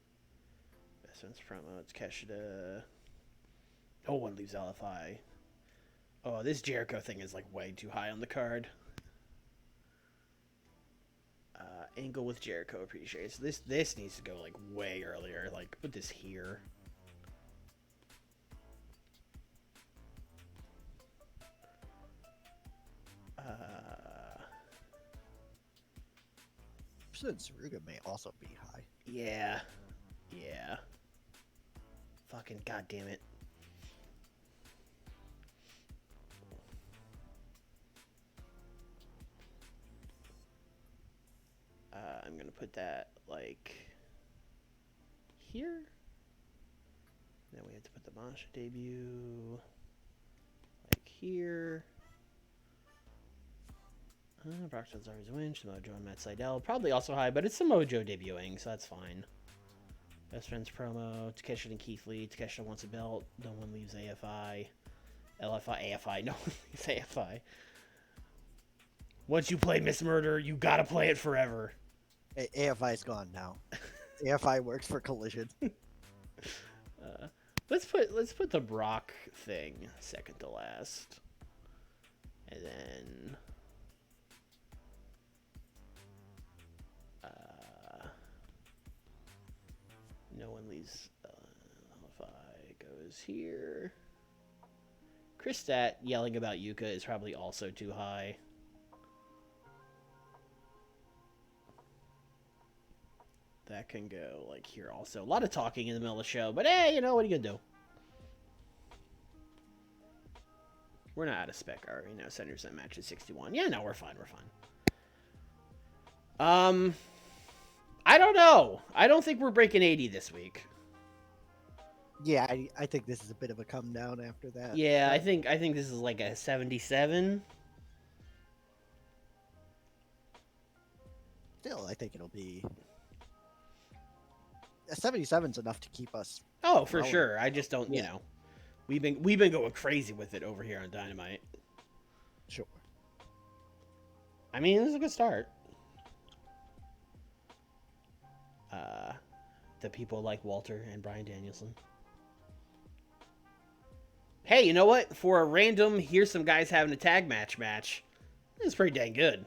Best one's promo, it's Keshida. No one leaves LFI. Oh, this Jericho thing is like way too high on the card. Angle with Jericho appreciates. This needs to go like way earlier. Like put this here. Saruga may also be high. Yeah. Yeah. Fucking goddamn it. I'm gonna put that like here. Then we have to put the Masha debut like here. Brock Jones always wins. Samoa Joe and Matt Sydal probably also high, but it's Samoa Joe debuting, so that's fine. Best friends promo. Takeshita and Keith Lee. Takeshita wants a belt. No one leaves AFI. AFI. No one leaves AFI. Once you play Miss Murder, you gotta play it forever. AFI's gone now. AFI works for Collision. Let's put the Brock thing second to last, and then no one leaves. LFI goes matches here. Chris Stat yelling about Yuka is probably also too high. That can go like here also. A lot of talking in the middle of the show, but hey, you know, what are you gonna do? We're not out of spec, are we? No, 70% match is 61. Yeah, no, we're fine, we're fine. I don't know. I don't think we're breaking 80 this week. Yeah, I think this is a bit of a come down after that. Yeah, I think this is like a 77. Still, I think it'll be a 77's enough to keep us. Oh, for rolling. sure. I just don't, you know. We've been going crazy with it over here on Dynamite. Sure. I mean, this is a good start. The people like Walter and Bryan Danielson. Hey, you know what? For a random, here's some guys having a tag match, this is pretty dang good.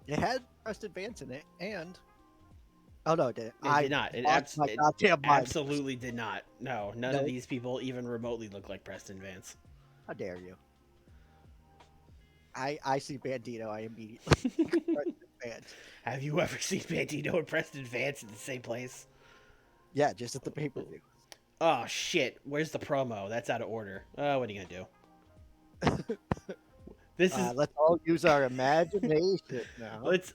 It had Preston Vance in it, and oh no, it didn't. It did not. It goddamn absolutely did not. No, none of these people even remotely look like Preston Vance. How dare you? I see Bandito, I immediately Preston Vance. Have you ever seen Bandito and Preston Vance in the same place? Yeah, just at the pay-per-view. Oh shit! Where's the promo? That's out of order. What are you gonna do? This is. Let's all use our imagination now. Let's.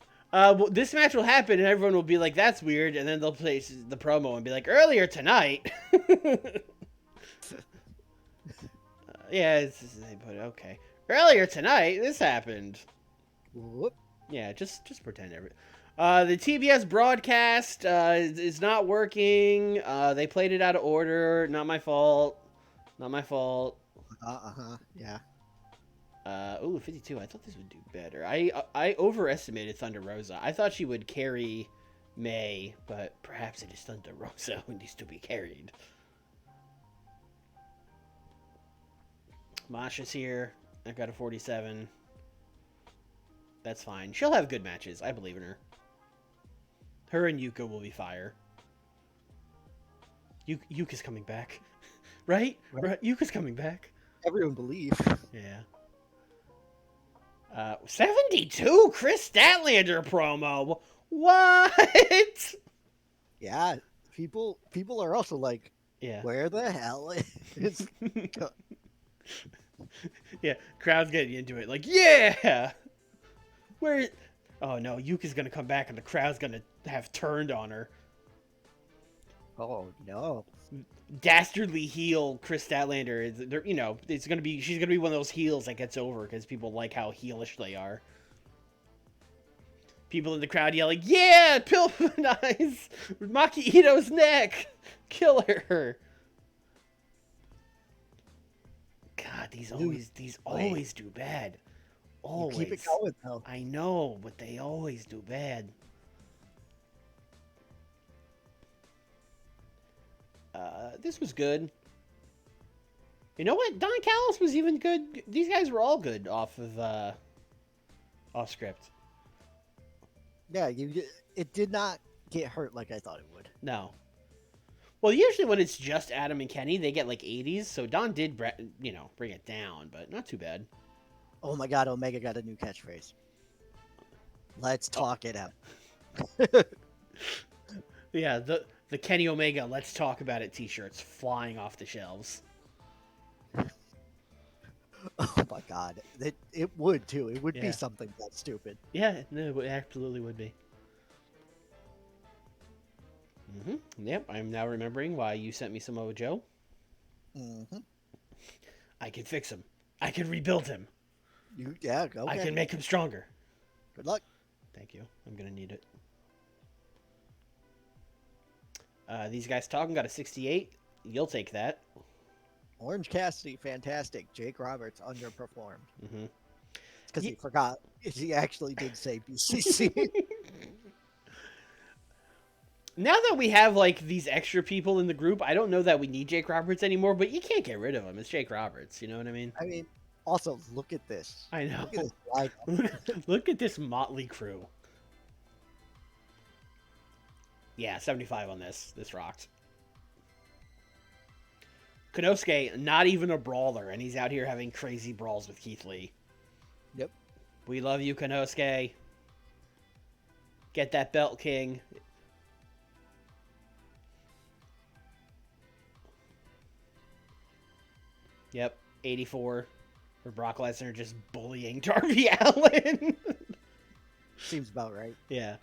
This match will happen, and everyone will be like, "That's weird," and then they'll play the promo and be like, "Earlier tonight." Yeah, they put it okay. Earlier tonight, this happened. Whoop. Yeah, just pretend every. The TBS broadcast is not working. They played it out of order. Not my fault. Not my fault. Yeah. Ooh, 52. I thought this would do better. I overestimated Thunder Rosa. I thought she would carry May, but perhaps it is Thunder Rosa who needs to be carried. Masha's here. I got a 47. That's fine. She'll have good matches. I believe in her. Her and Yuka will be fire. Yuka's coming back. Right? Yuka's coming back. Everyone believes. Yeah. 72 Chris Statlander promo. What? Yeah. People are also like, yeah. Where the hell is Yeah, crowd's getting into it. Like, yeah! Where... Oh, no, Yuka's gonna come back and the crowd's gonna have turned on her. Oh, no. Dastardly heel Chris Statlander. You know, she's gonna be one of those heels that gets over because people like how heelish they are. People in the crowd yelling, "Yeah, Pilfanize Maki Ito's neck, kill her!" God, these always do bad. Always. You keep it going though. I know, but they always do bad. This was good. You know what? Don Callis was even good. These guys were all good off of off script. Yeah, it did not get hurt like I thought it would. No. Well, usually when it's just Adam and Kenny, they get like 80s. So Don did, bring it down, but not too bad. Oh my God, Omega got a new catchphrase. Let's talk it out. Yeah, the Kenny Omega "Let's Talk About It" t-shirts flying off the shelves. Oh my God, it would too. It would be something that stupid. Yeah, no, it absolutely would be. Yep, I'm now remembering why you sent me Samoa Joe. I can fix him. I can rebuild him. Okay. I can make him stronger. Good luck. Thank you. I'm gonna need it. These guys talking got a 68. You'll take that. Orange Cassidy, fantastic. Jake Roberts underperformed. It's because he forgot. He actually did say BCC. Now that we have like these extra people in the group, I don't know that we need Jake Roberts anymore, but you can't get rid of him. It's Jake Roberts, you know what I mean? I mean, also look at this. I know. Look at this, look at this motley crew. Yeah, 75 on this. This rocked. Konosuke, not even a brawler, and he's out here having crazy brawls with Keith Lee. Yep. We love you, Konosuke. Get that belt, King. Yep, 84 for Brock Lesnar just bullying Darby Allin. Seems about right. Yeah.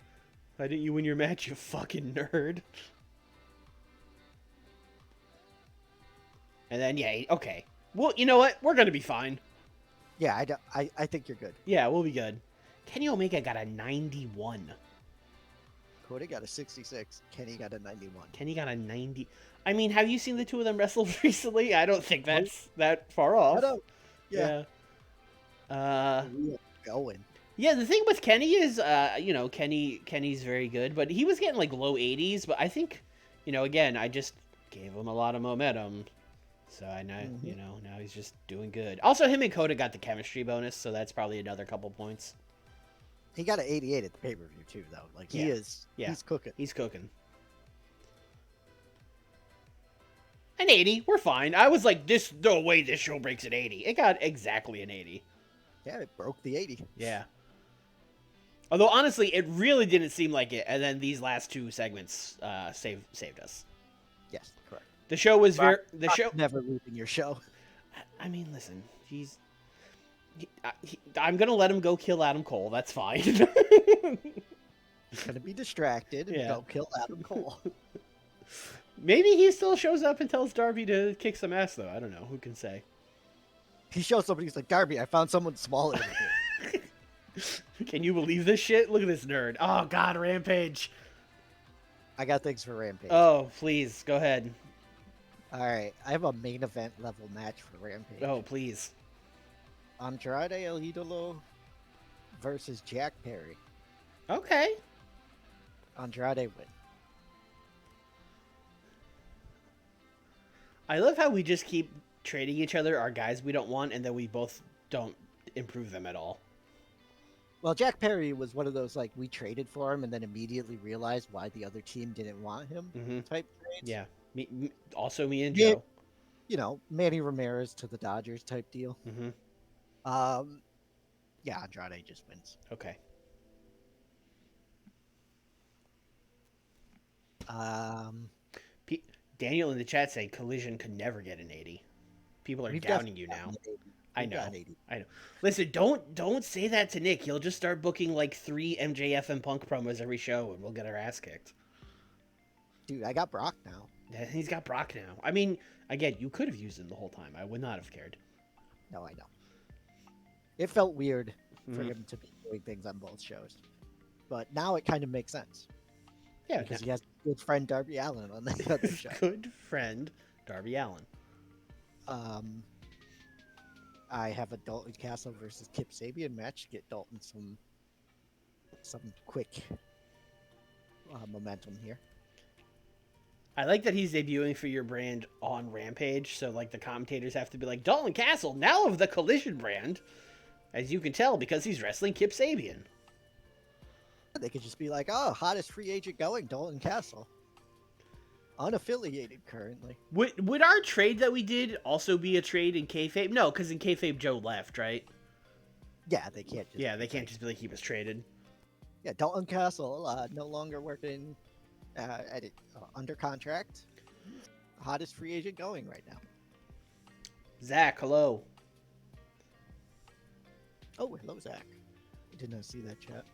Why didn't you win your match, you fucking nerd? And then, yeah, okay. Well, you know what? We're going to be fine. Yeah, I think you're good. Yeah, we'll be good. Kenny Omega got a 91. Cody got a 66. Kenny got a 91. Kenny got a 90. I mean, have you seen the two of them wrestle recently? I don't think that's that far off. I don't. Yeah. Going. Yeah, the thing with Kenny is, Kenny's very good, but he was getting like low 80s. But I think, again, I just gave him a lot of momentum. So I know, now he's just doing good. Also, him and Coda got the chemistry bonus, so that's probably another couple points. He got an 88 at the pay-per-view, too, though. Like, he is. Yeah. He's cooking. He's cooking. An 80, we're fine. I was like, no way this show breaks an 80. It got exactly an 80. Yeah, it broke the 80. Yeah. Although, honestly, it really didn't seem like it, and then these last two segments saved us. Yes, correct. The show was very... Never losing your show. I mean, listen, I'm going to let him go kill Adam Cole. That's fine. He's going to be distracted and go kill Adam Cole. Maybe he still shows up and tells Darby to kick some ass, though. I don't know. Who can say? He shows up and he's like, Darby, I found someone smaller than you. Can you believe this shit? Look at this nerd. Oh, God, Rampage. I got things for Rampage. Oh, please. Go ahead. All right. I have a main event level match for Rampage. Oh, please. Andrade El Idolo versus Jack Perry. Okay. Andrade win. I love how we just keep trading each other our guys we don't want, and then we both don't improve them at all. Well, Jack Perry was one of those, like, we traded for him and then immediately realized why the other team didn't want him type trades. Yeah. Also me and Joe. Manny Ramirez to the Dodgers type deal. Yeah, Andrade just wins. Okay. Daniel in the chat saying Collision could never get an 80. People are downing you now. I know. Listen, don't say that to Nick. He'll just start booking like 3 MJF and Punk promos every show, and we'll get our ass kicked. Dude, I got Brock now. Yeah, he's got Brock now. I mean, again, you could have used him the whole time. I would not have cared. No, I know. It felt weird for him to be doing things on both shows, but now it kind of makes sense. Yeah, because he has a good friend Darby Allin on the other show. Good friend Darby Allin. I have a Dalton Castle versus Kip Sabian match to get Dalton some quick momentum here. I like that he's debuting for your brand on Rampage, so like the commentators have to be like, Dalton Castle, now of the Collision brand, as you can tell because he's wrestling Kip Sabian. They could just be like, oh, hottest free agent going, Dalton Castle. Unaffiliated currently. Would our trade that we did also be a trade in kayfabe? No, because in kayfabe Joe left, right? Yeah, they can't. They can't just be like he was traded. Yeah, Dalton Castle no longer working under contract. Hottest free agent going right now. Zach, hello. Oh, hello, Zach. I did not see that chat.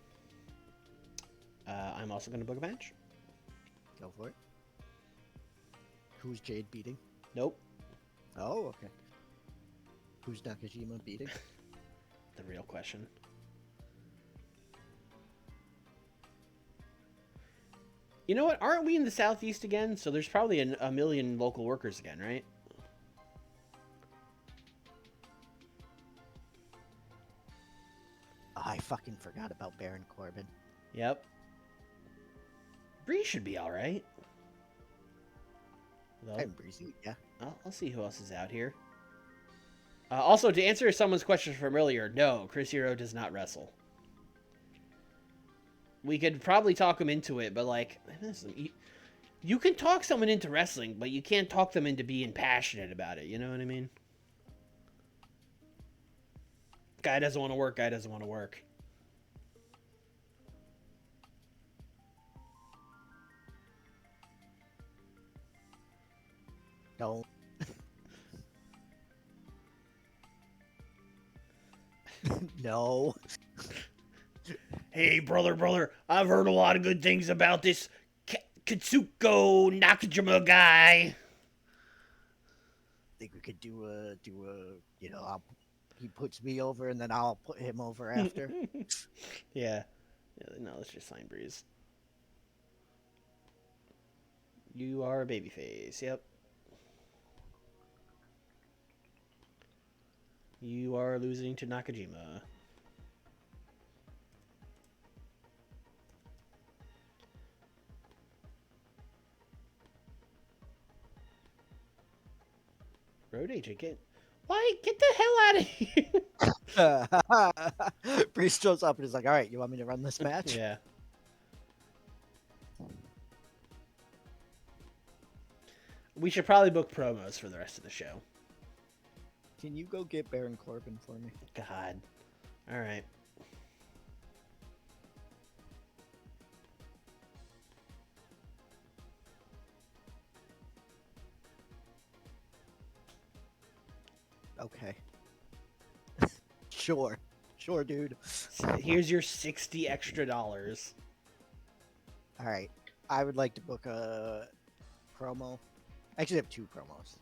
I'm also going to book a match. Go for it. Who's Jade beating? Nope. Oh, okay. Who's Nakajima beating? The real question. You know what? Aren't we in the Southeast again? So there's probably a million local workers again, right? Oh, I fucking forgot about Baron Corbin. Yep. Bree should be all right. I'm Breezy, yeah. I'll see who else is out here. Also, to answer someone's question from earlier, no, Chris Hero does not wrestle. We could probably talk him into it, but like, listen, You can talk someone into wrestling, but you can't talk them into being passionate about it. You know what I mean? Guy doesn't want to work. Guy doesn't want to work. Don't. No. Hey, brother, I've heard a lot of good things about this Katsuko Nakajima guy. Think we could do a he puts me over and then I'll put him over after. Yeah. No, let's just sign Breeze. You are a babyface. Yep. You are losing to Nakajima. Road agent, get the hell out of here! Breeze shows up and is like, "All right, you want me to run this match?" Yeah. We should probably book promos for the rest of the show. Can you go get Baron Corbin for me? God. All right. Okay. Sure, dude. Here's your $60 extra. All right. I would like to book a promo. I actually have 2 promos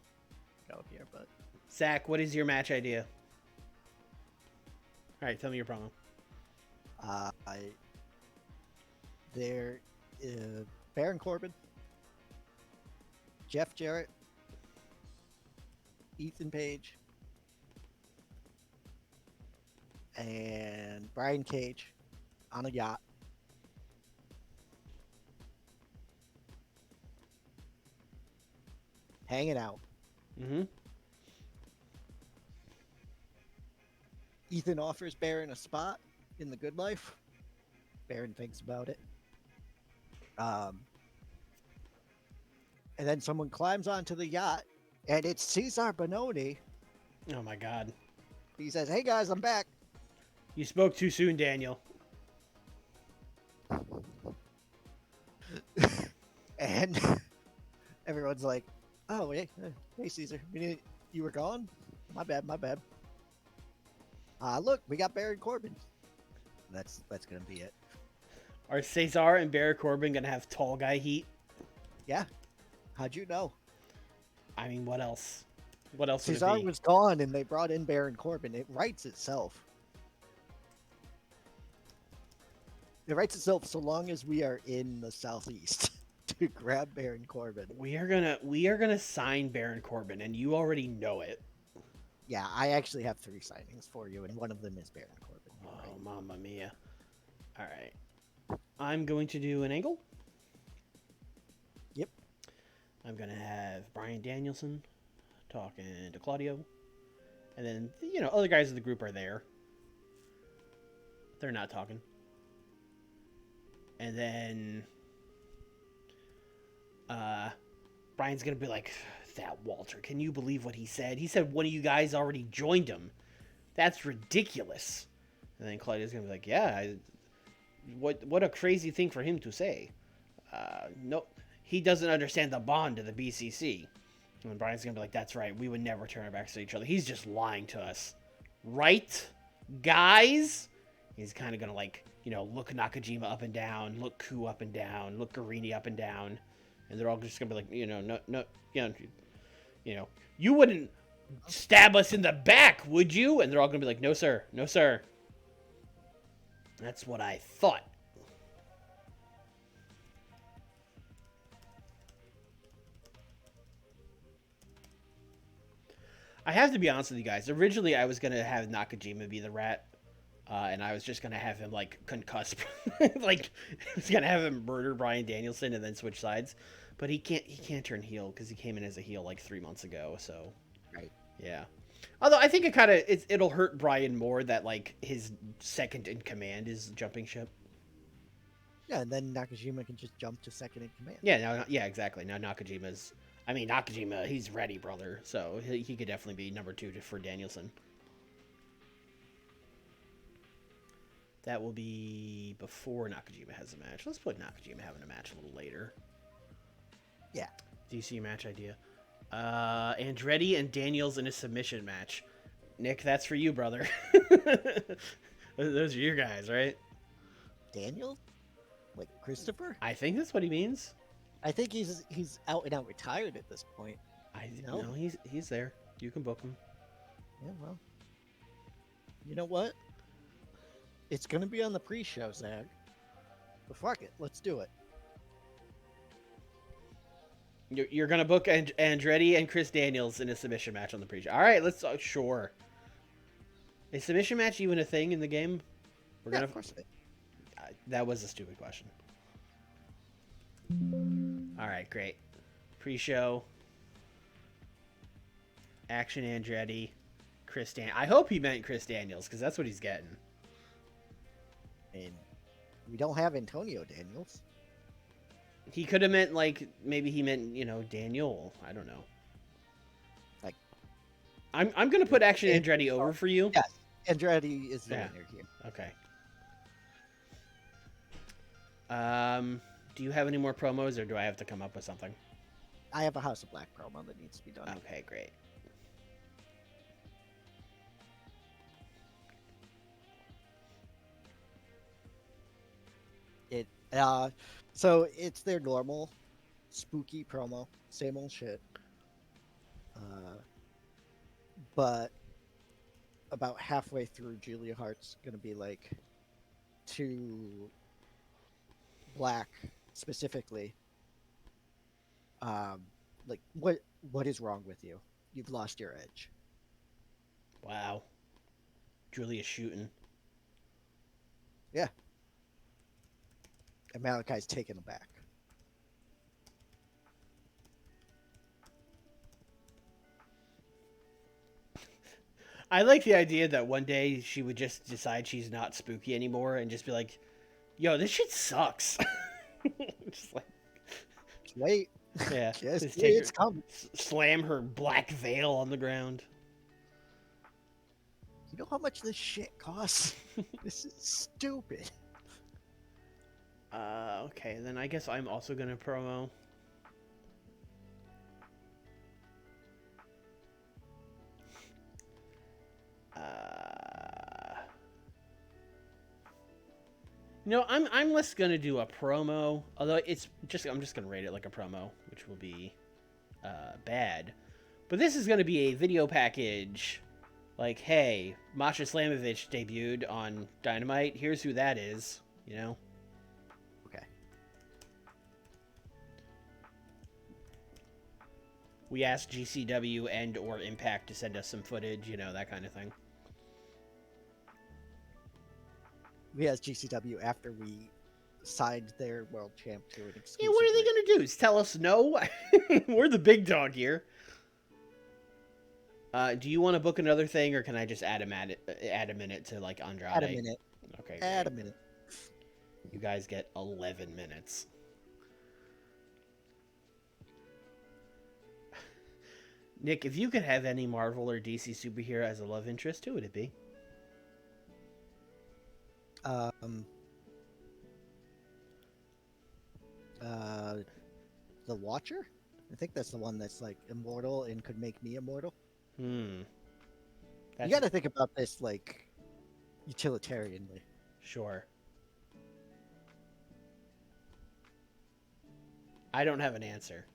go here, but Zach, what is your match idea? All right, tell me your promo. Baron Corbin, Jeff Jarrett, Ethan Page, and Brian Cage on a yacht. Hanging out. Mm-hmm. Ethan offers Baron a spot in the Good Life. Baron thinks about it. And then someone climbs onto the yacht, and it's Cesar Bononi. Oh my God. He says, "Hey guys, I'm back." You spoke too soon, Daniel. And everyone's like, "Oh, hey Caesar, you were gone? My bad. Look, we got Baron Corbin." That's gonna be it. Are Cesar and Baron Corbin gonna have tall guy heat? Yeah. How'd you know? I mean, what else? What else Cesar would it be? was gone, and they brought in Baron Corbin. It writes itself. It writes itself so long as we are in the Southeast to grab Baron Corbin. We are gonna sign Baron Corbin, and you already know it. Yeah, I actually have 3 signings for you, and one of them is Baron Corbin. Oh, right. Mamma mia! All right, I'm going to do an angle. Yep. I'm gonna have Bryan Danielson talking to Claudio, and then other guys in the group are there. They're not talking. And then Brian's gonna be like, "That Walter, can you believe what he said? He said one of you guys already joined him. That's ridiculous." And then Claudio's gonna be like, "Yeah, what a crazy thing for him to say. No, he doesn't understand the bond of the BCC." And Brian's gonna be like, "That's right. We would never turn our backs to each other. He's just lying to us, right, guys?" He's kind of gonna look Nakajima up and down, look Ku up and down, look Garini up and down, and they're all just gonna be like, no, you wouldn't stab us in the back, would you? And they're all gonna be like, no, sir. That's what I thought. I have to be honest with you guys. Originally, I was gonna have Nakajima be the rat. And I was just gonna have him concuss, I was gonna have him murder Bryan Danielson and then switch sides, but he can't turn heel because he came in as a heel 3 months ago. So, Right. Yeah. Although I think it'll hurt Bryan more that his second in command is jumping ship. Yeah, and then Nakajima can just jump to second in command. Yeah, exactly. Now Nakajima, he's ready, brother. So he could definitely be number 2 for Danielson. That will be before Nakajima has a match. Let's put Nakajima having a match a little later. Yeah. Do you see your match idea? Andretti and Daniels in a submission match. Nick, that's for you, brother. Those are your guys, right? Daniel? Like Christopher? I think that's what he means. I think he's out and out retired at this point. No, he's there. You can book him. Yeah, well. You know what? It's gonna be on the pre-show, Zach. But fuck it, let's do it. You're gonna book Andretti and Chris Daniels in a submission match on the pre-show. All right, let's sure. Is submission match even a thing in the game? Of course it is. That was a stupid question. All right, great. Pre-show. Action Andretti, Chris Dan. I hope he meant Chris Daniels because that's what he's getting. And we don't have Antonio Daniels. He could have meant maybe he meant Daniel. I don't know. Like, I'm gonna put Action Andretti over for you. Yes, Andretti is the winner here. Okay. Do you have any more promos, or do I have to come up with something? I have a House of Black promo that needs to be done. Okay, great. So it's their normal spooky promo, same old shit. But about halfway through, Julia Hart's gonna be like, to Black specifically, like, what is wrong with you? You've lost your edge. Wow. Julia's shooting. Yeah. And Malachi's taken aback. I like the idea that one day she would just decide she's not spooky anymore and just be like, yo, this shit sucks. Just like, wait. Yeah. Just it's coming. Slam her black veil on the ground. You know how much this shit costs? This is stupid. Okay, then I guess I'm also gonna promo. No, I'm less gonna do a promo, although I'm just gonna rate it like a promo, which will be bad. But this is gonna be a video package. Like, hey, Masha Slamovich debuted on Dynamite. Here's who that is, Okay. We asked GCW and or Impact to send us some footage, that kind of thing. We asked GCW after we signed their world champ to an exclusive. Yeah, what are they going to do? Tell us no? We're the big dog here. Do you want to book another thing, or can I just add a minute to, like, Andrade? Add a minute. Okay. Add a minute. You guys get 11 minutes. Nick, if you could have any Marvel or DC superhero as a love interest, who would it be? The Watcher? I think that's the one that's like immortal and could make me immortal. You got to think about this like utilitarianly. Sure. I don't have an answer.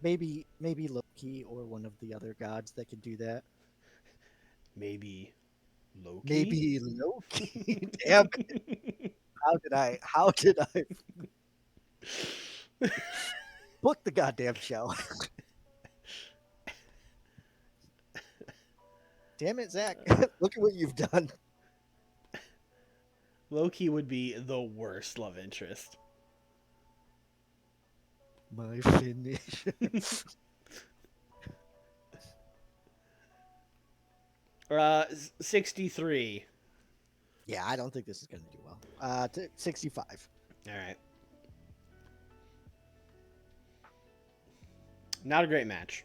Maybe Loki or one of the other gods that can do that. Maybe Loki. Maybe Loki. Damn it. How did I book the goddamn show? Damn it, Zach. Look at what you've done. Loki would be the worst love interest. My finish. 63. Yeah, I don't think this is going to do well. 65. All right. Not a great match.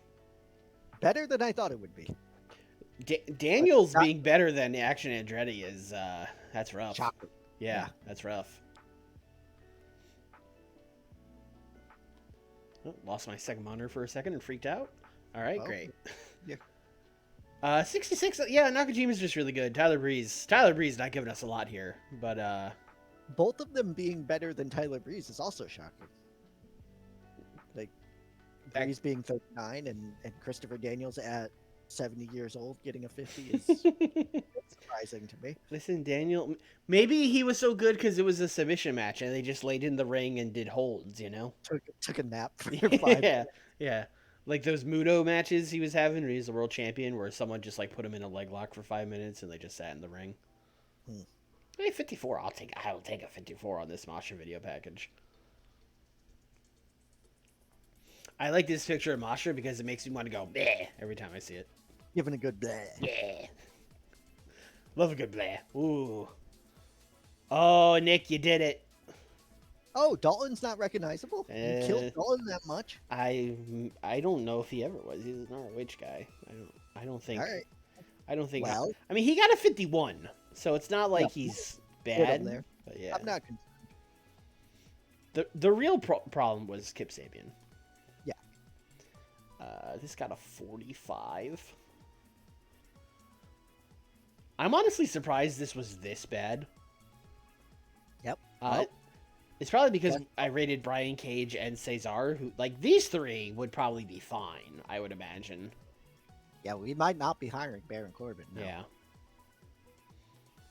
Better than I thought it would be. Daniels not- being better than Action Andretti is that's rough. Shocker. Yeah, Yeah. that's rough. Oh, lost my second monitor for a second and freaked out. All right, Oh, great. yeah. 66. Yeah, Nakajima's just really good. Tyler Breeze not giving us a lot here, but Both of them being better than Tyler Breeze is also shocking. Like Breeze being 39 and Christopher Daniels at 70 years old getting a 50 is surprising to me. Listen, Daniel, maybe he was so good because it was a submission match and they just laid in the ring and did holds, you know? Took a nap for Yeah, 5 minutes. yeah. Like those Muto matches he was having when he was the world champion where someone just like put him in a leg lock for 5 minutes and they just sat in the ring. Hey, 54, I will take a 54 on this Masha video package. I like this picture of Masha because it makes me want to go bleh every time I see it. Giving a good bleh. Yeah. Love a good bleh. Ooh. Oh, Nick, you did it. Oh, Dalton's not recognizable? You killed Dalton that much? I don't know if he ever was. He's an ROH guy. I don't think. All right. I don't think. Well, I mean, he got a 51, so it's not like he's bad. there. But yeah. I'm not concerned. The real problem was Kip Sabian. Yeah. This got a 45. I'm honestly surprised this was this bad. Yep. Well, it's probably because I rated Brian Cage and Cesar, who like these three would probably be fine. I would imagine. Yeah, we might not be hiring Baron Corbin. No. Yeah.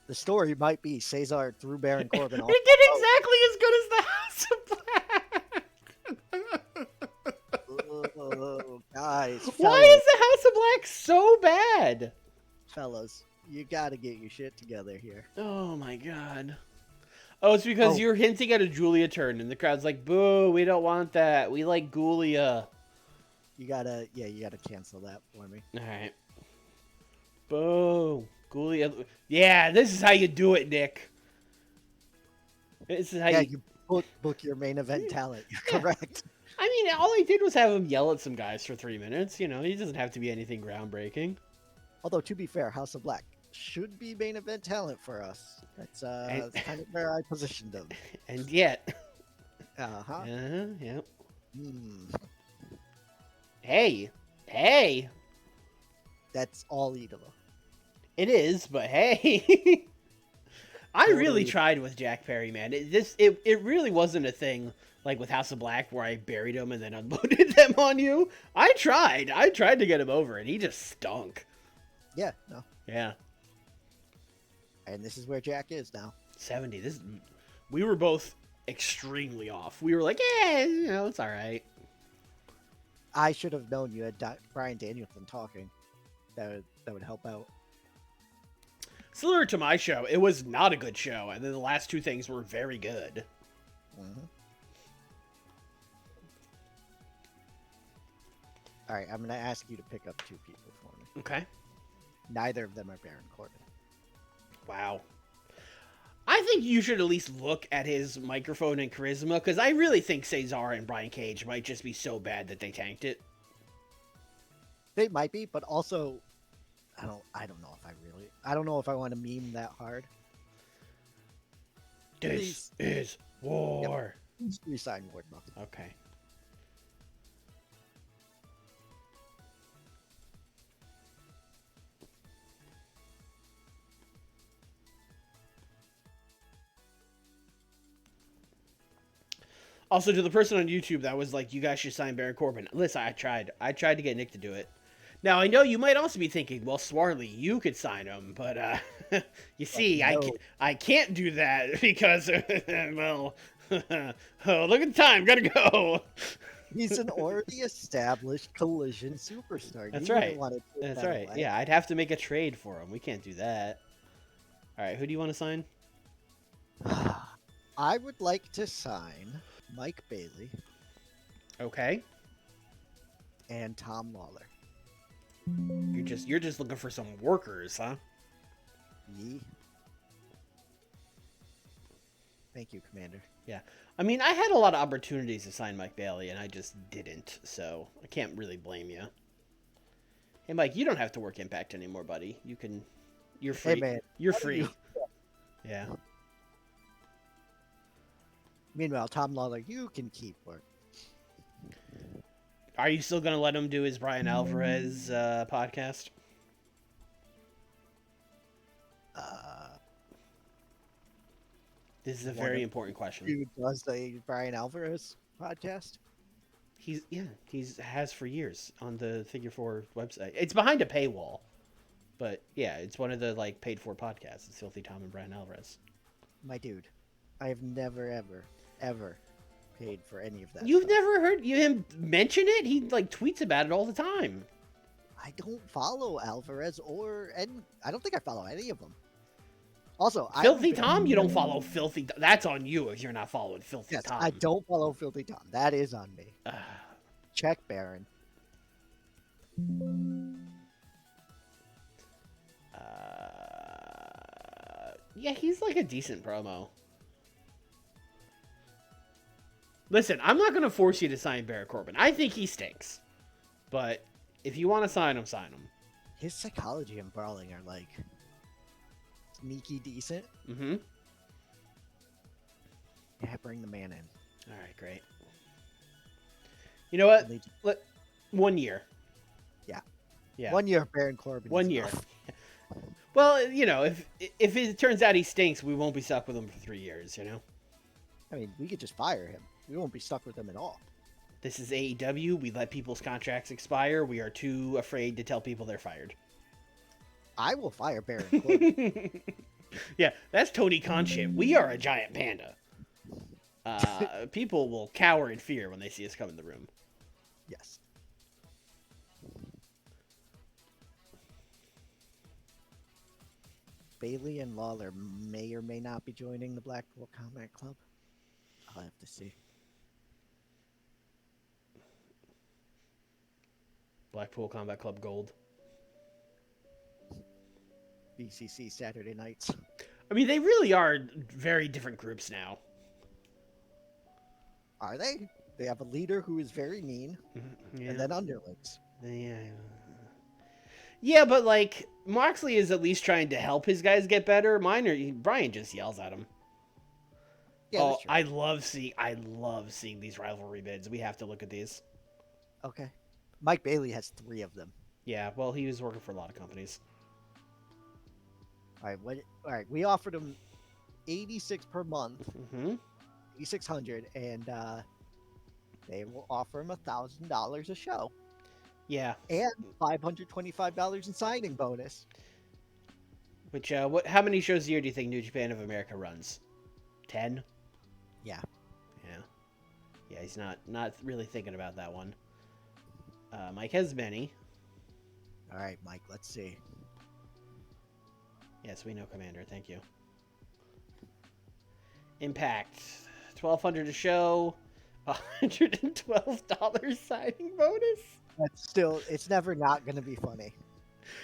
The story might be Cesar threw Baron Corbin off. We did exactly as good as the House of Black. Oh, guys, Why is the House of Black so bad? fellas, you gotta get your shit together here. Oh my god. Oh, it's because you're hinting at a Julia turn, and the crowd's like, "Boo! We don't want that. We like Julia." You gotta cancel that for me. All right. Boo! Julia. Yeah, this is how you do it, Nick. This is how you book your main event talent. You're correct. I mean, all I did was have him yell at some guys for 3 minutes. You know, he doesn't have to be anything groundbreaking. Although, to be fair, House of Black should be main event talent for us. That's kind of where I positioned them. And yet. Uh-huh. Yep. Hey. That's all eatable. It is, but hey. I really tried with Jack Perry, man. It really wasn't a thing like with House of Black where I buried him and then unloaded them on you. I tried to get him over, and he just stunk. Yeah, no. Yeah. And this is where Jack is now. 70. We were both extremely off. We were like, yeah, you know, it's all right. I should have known you had Bryan Danielson talking. That would help out. Similar to my show, it was not a good show, and then the last two things were very good. Mm-hmm. All right, I'm going to ask you to pick up 2 people for me. Okay. Neither of them are Baron Corbin. Wow. I think you should at least look at his microphone and charisma, because I really think Cesar and Brian Cage might just be so bad that they tanked it. They might be, but also, I don't know if I want to meme that hard. This is war. Yep. Resign Wardlow. Okay. Also, to the person on YouTube that was like, you guys should sign Baron Corbin. Listen, I tried to get Nick to do it. Now, I know you might also be thinking, well, Swarley, you could sign him, but you see, no. I can't do that because, well, oh, look at the time, gotta go. He's an already established Collision superstar. That's You right. wouldn't want to take That's that right. away. Yeah, I'd have to make a trade for him. We can't do that. All right, who do you want to sign? I would like to sign Mike Bailey Okay. and Tom Lawler. You're just looking for some workers, huh? Yee. Thank you, Commander. Yeah. I mean, I had a lot of opportunities to sign Mike Bailey, and I just didn't, so I can't really blame you. Hey, Mike, you don't have to work Impact anymore, buddy. You can... You're Hey, free. man. You're How do you- free. Yeah. Meanwhile, Tom Lawler, you can keep work. Are you still going to let him do his Brian Alvarez podcast? This is a very important question. Who does the Brian Alvarez podcast? He's has for years on the Figure 4 website. It's behind a paywall. But yeah, it's one of the like paid for podcasts. It's Filthy Tom and Brian Alvarez. My dude, I have never, ever paid for any of that. You've stuff. never heard him mention it? He like tweets about it all the time. I don't follow Alvarez and I don't think I follow any of them. Also, Filthy Tom, you don't follow Filthy. That's on you if you're not following Filthy Yes, Tom. I don't follow Filthy Tom. That is on me. Check Baron. Yeah, he's like a decent promo. Listen, I'm not going to force you to sign Baron Corbin. I think he stinks. But if you want to sign him, sign him. His psychology and brawling are like sneaky decent. Mm-hmm. Yeah, bring the man in. All right, great. You know what? 1 year. Yeah. Yeah. 1 year of Baron Corbin. 1 year. Well, you know, if it turns out he stinks, we won't be stuck with him for 3 years, you know? I mean, we could just fire him. We won't be stuck with him at all. This is AEW. We let people's contracts expire. We are too afraid to tell people they're fired. I will fire Baron Corbin. Yeah, that's Tony Khan shit. We are a giant panda. People will cower in fear when they see us come in the room. Yes. Bailey and Lawler may or may not be joining the Blackpool Combat Club. I'll have to see. Blackpool Combat Club Gold. BCC Saturday nights. I mean, they really are very different groups now. Are they? They have a leader who is very mean, Yeah. and then underlings. Yeah, but like Moxley is at least trying to help his guys get better. Brian just yells at him. Yeah, Oh, that's true. I love seeing these rivalry bids. We have to look at these. Okay. Mike Bailey has 3 of them. Yeah, well, he was working for a lot of companies. All right. We offered him 86 per month, Mm-hmm. 8,600, and they will offer him $1,000 a show Yeah. and $525 in signing bonus. Which how many shows a year do you think New Japan of America runs? 10? Yeah. Yeah, he's not really thinking about that one. Mike has many. All right, Mike. Let's see. Yes, we know, Commander. Thank you. Impact, $1,200 a show, $112 signing bonus. That's still. It's never not going to be funny.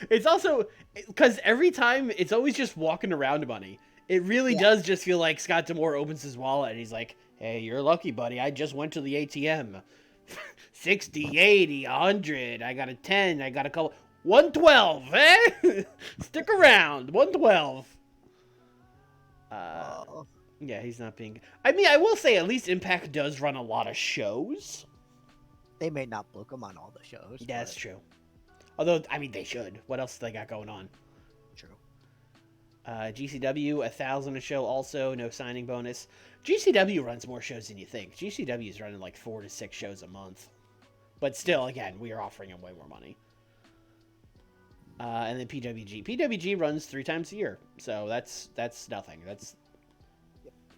It's also because every time it's always just walking around money. It really does just feel like Scott D'Amore opens his wallet and he's like, "Hey, you're lucky, buddy. I just went to the ATM. 60, 80, 100. I got a 10. I got a couple. 112, eh? Stick around. 112. Yeah, he's not being... I mean, I will say at least Impact does run a lot of shows. They may not book him on all the shows. Yeah, that's but true. Although, I mean, they should. What else do they got going on? True. GCW, 1,000 a show also. No signing bonus. GCW runs more shows than you think. GCW is running like 4 to 6 shows a month. But still, again, we are offering him way more money. And then PWG. PWG runs 3 times a year. So that's nothing. That's...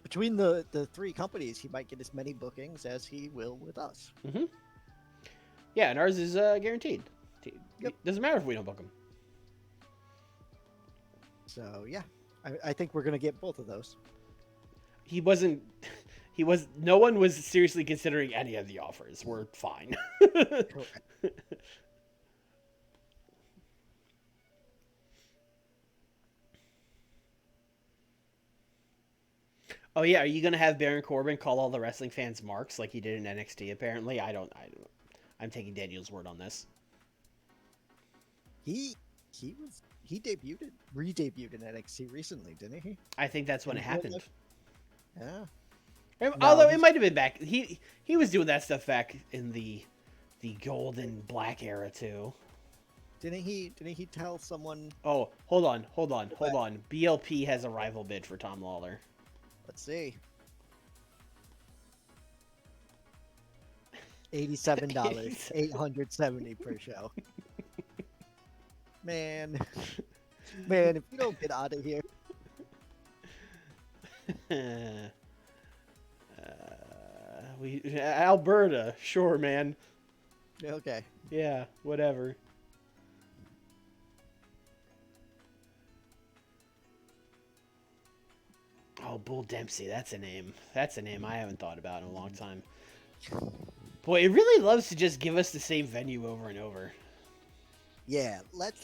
Between the 3 companies, he might get as many bookings as he will with us. Mm-hmm. Yeah, and ours is guaranteed. Yep. Doesn't matter if we don't book him. So yeah, I think we're gonna get both of those. No one was seriously considering any of the offers. We're fine. Correct. Oh yeah, are you gonna have Baron Corbin call all the wrestling fans marks like he did in NXT? Apparently, I'm taking Daniel's word on this. He debuted, re-debuted in NXT recently, didn't he? I think that's when And it he had, happened. yeah. No, Although it he's might have been back. He was doing that stuff back in the golden black era too. didn't he tell someone? Oh, hold on. BLP has a rival bid for Tom Lawler. Let's see. $87, 870 per show. Man, man, if you don't get out of here, We Alberta, sure, man. okay. Yeah, whatever. Oh, Bull Dempsey, that's a name. That's a name I haven't thought about in a long time. Boy, it really loves to just give us the same venue over and over. Yeah, let's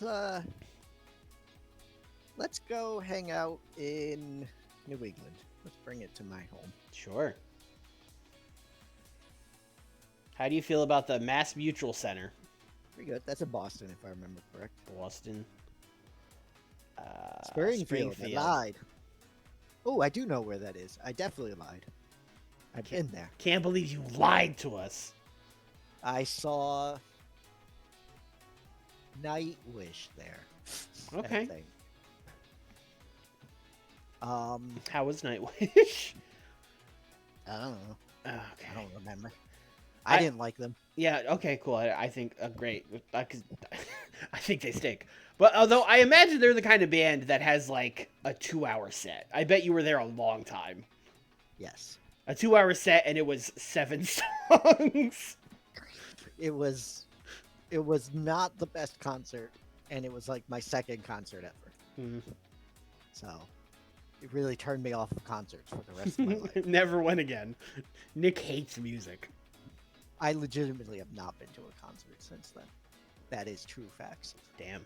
go hang out in New England. Let's bring it to my home. Sure. How do you feel about the Mass Mutual Center? Pretty good. That's in Boston, if I remember correct. Boston. Springfield. I lied. Oh, I do know where that is. I definitely lied. I've been there. Can't believe you lied to us. I saw Nightwish there. Okay. I think. How was Nightwish? I don't know. Okay. I don't remember. I didn't like them. Yeah, okay, cool. I think great. I think they stink. But although I imagine they're the kind of band that has like a 2-hour set. I bet you were there a long time. Yes. A 2-hour set and it was 7 songs. It was not the best concert, and it was like my second concert ever. Mm. So it really turned me off of concerts for the rest of my life. Never went again. Nick hates music. I legitimately have not been to a concert since then. That is true facts. Damn.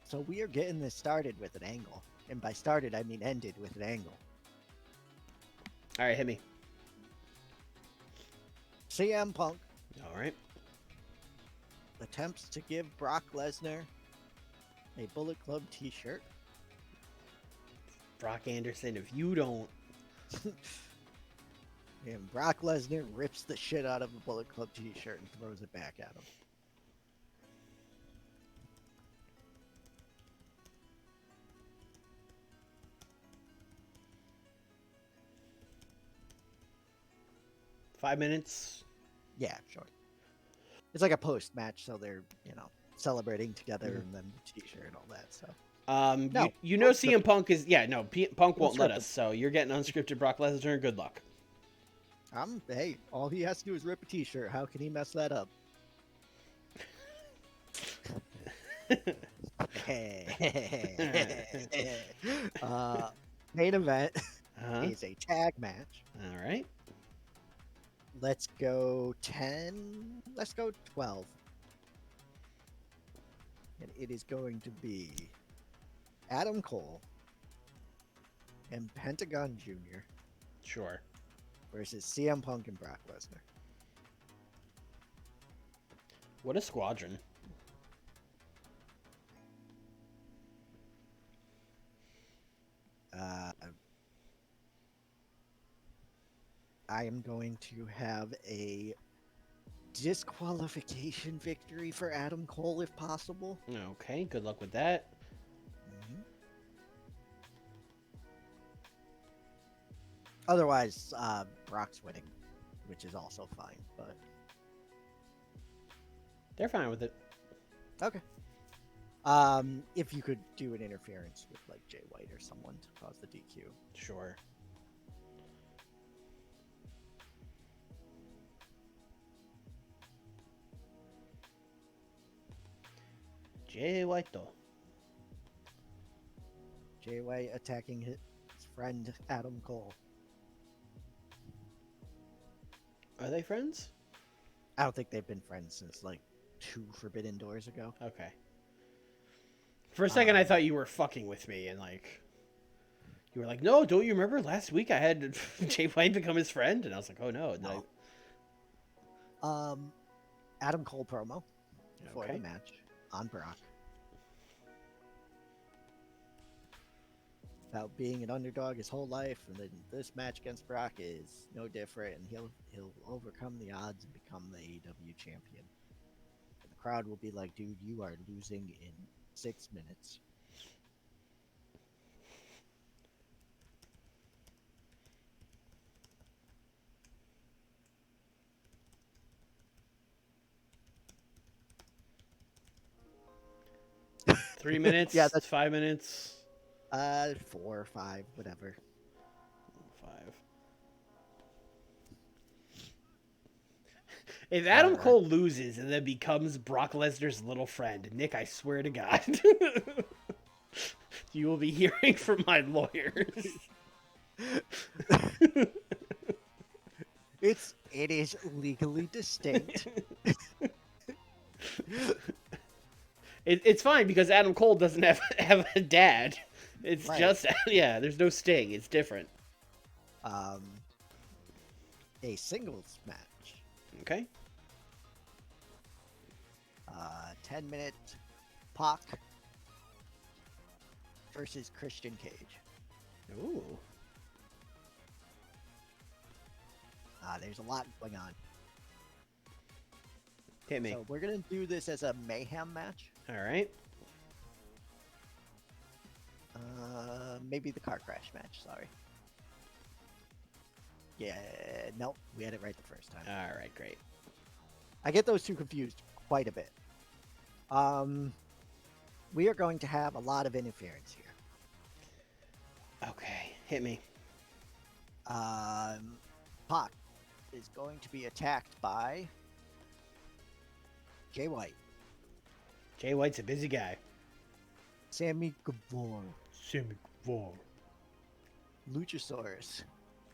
So we are getting this started with an angle. And by started, I mean ended with an angle. All right, hit me. CM Punk All right. attempts to give Brock Lesnar a Bullet Club t-shirt. Brock Anderson, if you don't... And Brock Lesnar rips the shit out of a Bullet Club t-shirt and throws it back at him. Five minutes. Yeah, sure. It's like a post-match, so they're, celebrating together and then the t-shirt and all that, so. No, you know CM Punk is... Yeah, no, Punk won't let Unscripted. us, so you're getting unscripted Brock Lesnar. Good luck. Hey, all he has to do is rip a t-shirt. How can he mess that up? Main event is a tag match. All right. Let's go 10. Let's go 12. And it is going to be Adam Cole and Pentagon Jr. Sure. versus CM Punk and Brock Lesnar. What a squadron. I am going to have a disqualification victory for Adam Cole if possible. Okay, good luck with that. Mm-hmm. Otherwise, Brock's winning, which is also fine, but... They're fine with it. Okay. If you could do an interference with, like, Jay White or someone to cause the DQ. Sure. Jay White, though. Jay White attacking his friend Adam Cole. Are they friends? I don't think they've been friends since, like, 2 Forbidden Doors ago. Okay. For a second, I thought you were fucking with me and, like, You were like, no, don't you remember last week I had Jay White become his friend? And I was like, oh no. No. Adam Cole promo before the match on Brock. About being an underdog his whole life, and then this match against Brock is no different, and he'll overcome the odds and become the AEW champion. And the crowd will be like, dude, you are losing in 6 minutes. Three minutes? Yeah, that's 5 minutes? 4 or 5, whatever. 5. If Adam Cole loses and then becomes Brock Lesnar's little friend, Nick, I swear to God, you will be hearing from my lawyers. It is legally distinct. It's fine because Adam Cole doesn't have a dad. It's right. just there's no sting. It's different. A singles match. Okay. 10-minute Pac versus Christian Cage. Ooh. There's a lot going on. Hit me. So we're gonna do this as a mayhem match. All right. Maybe the car crash match. Sorry. Yeah, nope, we had it right the first time. All right, great. I get those two confused quite a bit. We are going to have a lot of interference here. Okay, hit me. Pac is going to be attacked by Jay White. Jay White's a busy guy. Sammy Guevara. Sammy Guevara. Luchasaurus.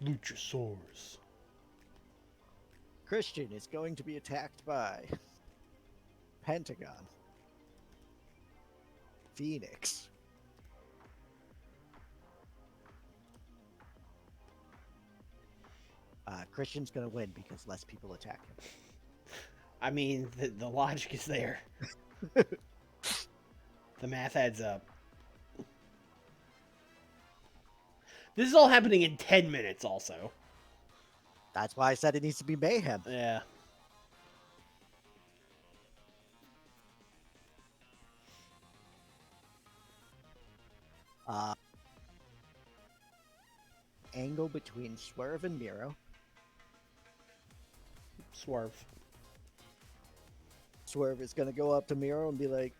Luchasaurus. Christian is going to be attacked by Pentagon. Phoenix. Christian's going to win because less people attack him. I mean, the logic is there. The math adds up. This is all happening in 10 minutes also. That's why I said it needs to be mayhem. Yeah. Angle between Swerve and Miro. Swerve. Swerve is going to go up to Miro and be like,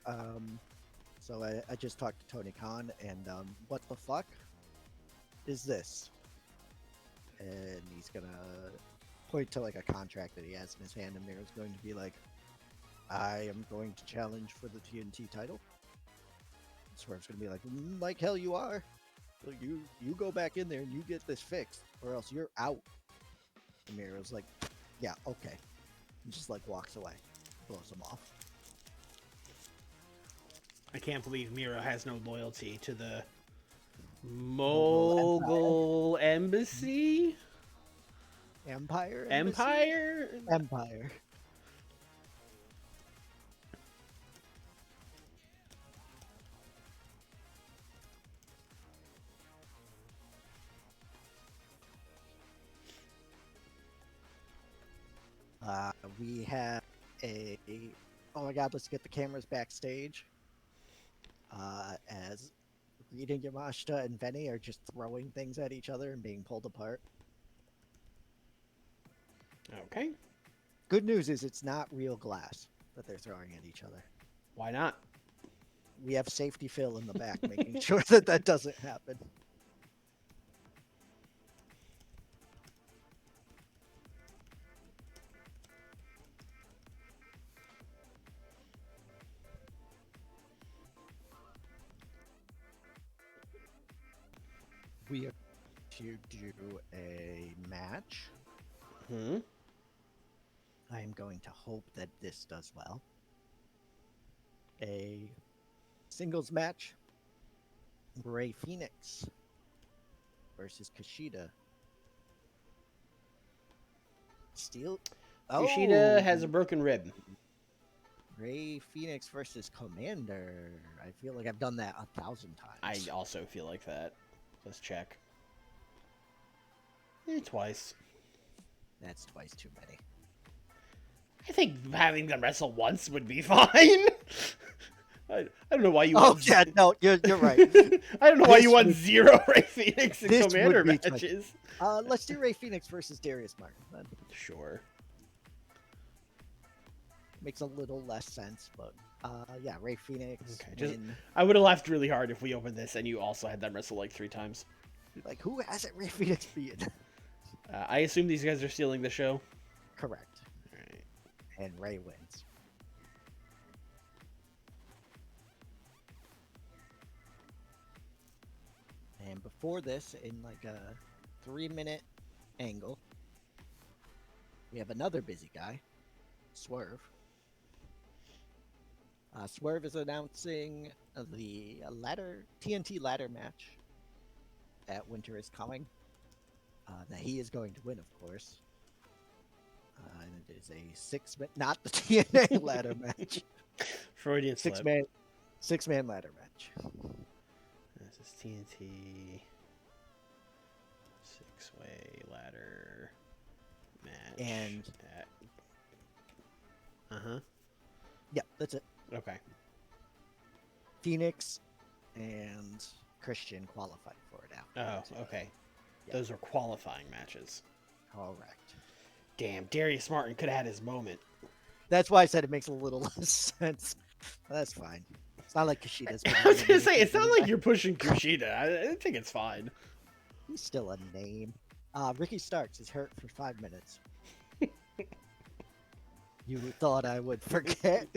so I just talked to Tony Khan, and what the fuck is this? And he's going to point to like a contract that he has in his hand, and Miro's going to be like, I am going to challenge for the TNT title. And Swerve's going to be like, like hell you are. So you go back in there and you get this fixed, or else you're out. And Miro's like, yeah, okay. And just like walks away, blows him off. I can't believe Miro has no loyalty to the Mogul Embassy? Empire? Empire? Empire. We have oh my god, let's get the cameras backstage. As Rita Yamashita and Benny are just throwing things at each other and being pulled apart. Okay. Good news is it's not real glass that they're throwing at each other. Why not? We have Safety Phil in the back making sure that that doesn't happen. We are to do a match. I am going to hope that this does well. A singles match. Rey Fenix versus Kushida. Steel. Kushida Oh, has a broken rib. Ray Phoenix versus Commander. I feel like I've done that 1,000 I times. also feel like that. Let's check. Twice. That's twice too many. I think having them wrestle once would be fine. I don't know why you Oh want. yeah, no, you're right. I don't know why This you want would- 0 Ray Phoenix and this Commander would be twice. matches. Let's do Ray Phoenix versus Darius Martin then. Sure. Makes a little less sense, but yeah, Ray Phoenix. Okay, just win. I would have laughed really hard if we opened this and you also had them wrestle like 3 times. Like, who hasn't Ray Phoenix beaten? I assume these guys are stealing the show. Correct. All right. And Ray wins. And before this, in like a 3-minute angle, we have another busy guy, Swerve. Swerve is announcing the TNT ladder match at Winter is Coming. That he is going to win, of course. And it is a 6-man, not the TNA ladder match. Freudian slip. 6-man ladder match. This is TNT 6-way ladder match. And yeah, that's it. Okay. Phoenix and Christian qualified for it after. Oh, okay. Yeah. Those are qualifying matches. Correct. Damn, Darius Martin could have had his moment. That's why I said it makes a little less sense. That's fine. It's not like Kushida's. I was gonna say, it's not like you're pushing Kushida. I think it's fine. He's still a name. Ricky Starks is hurt for 5 minutes. You thought I would forget?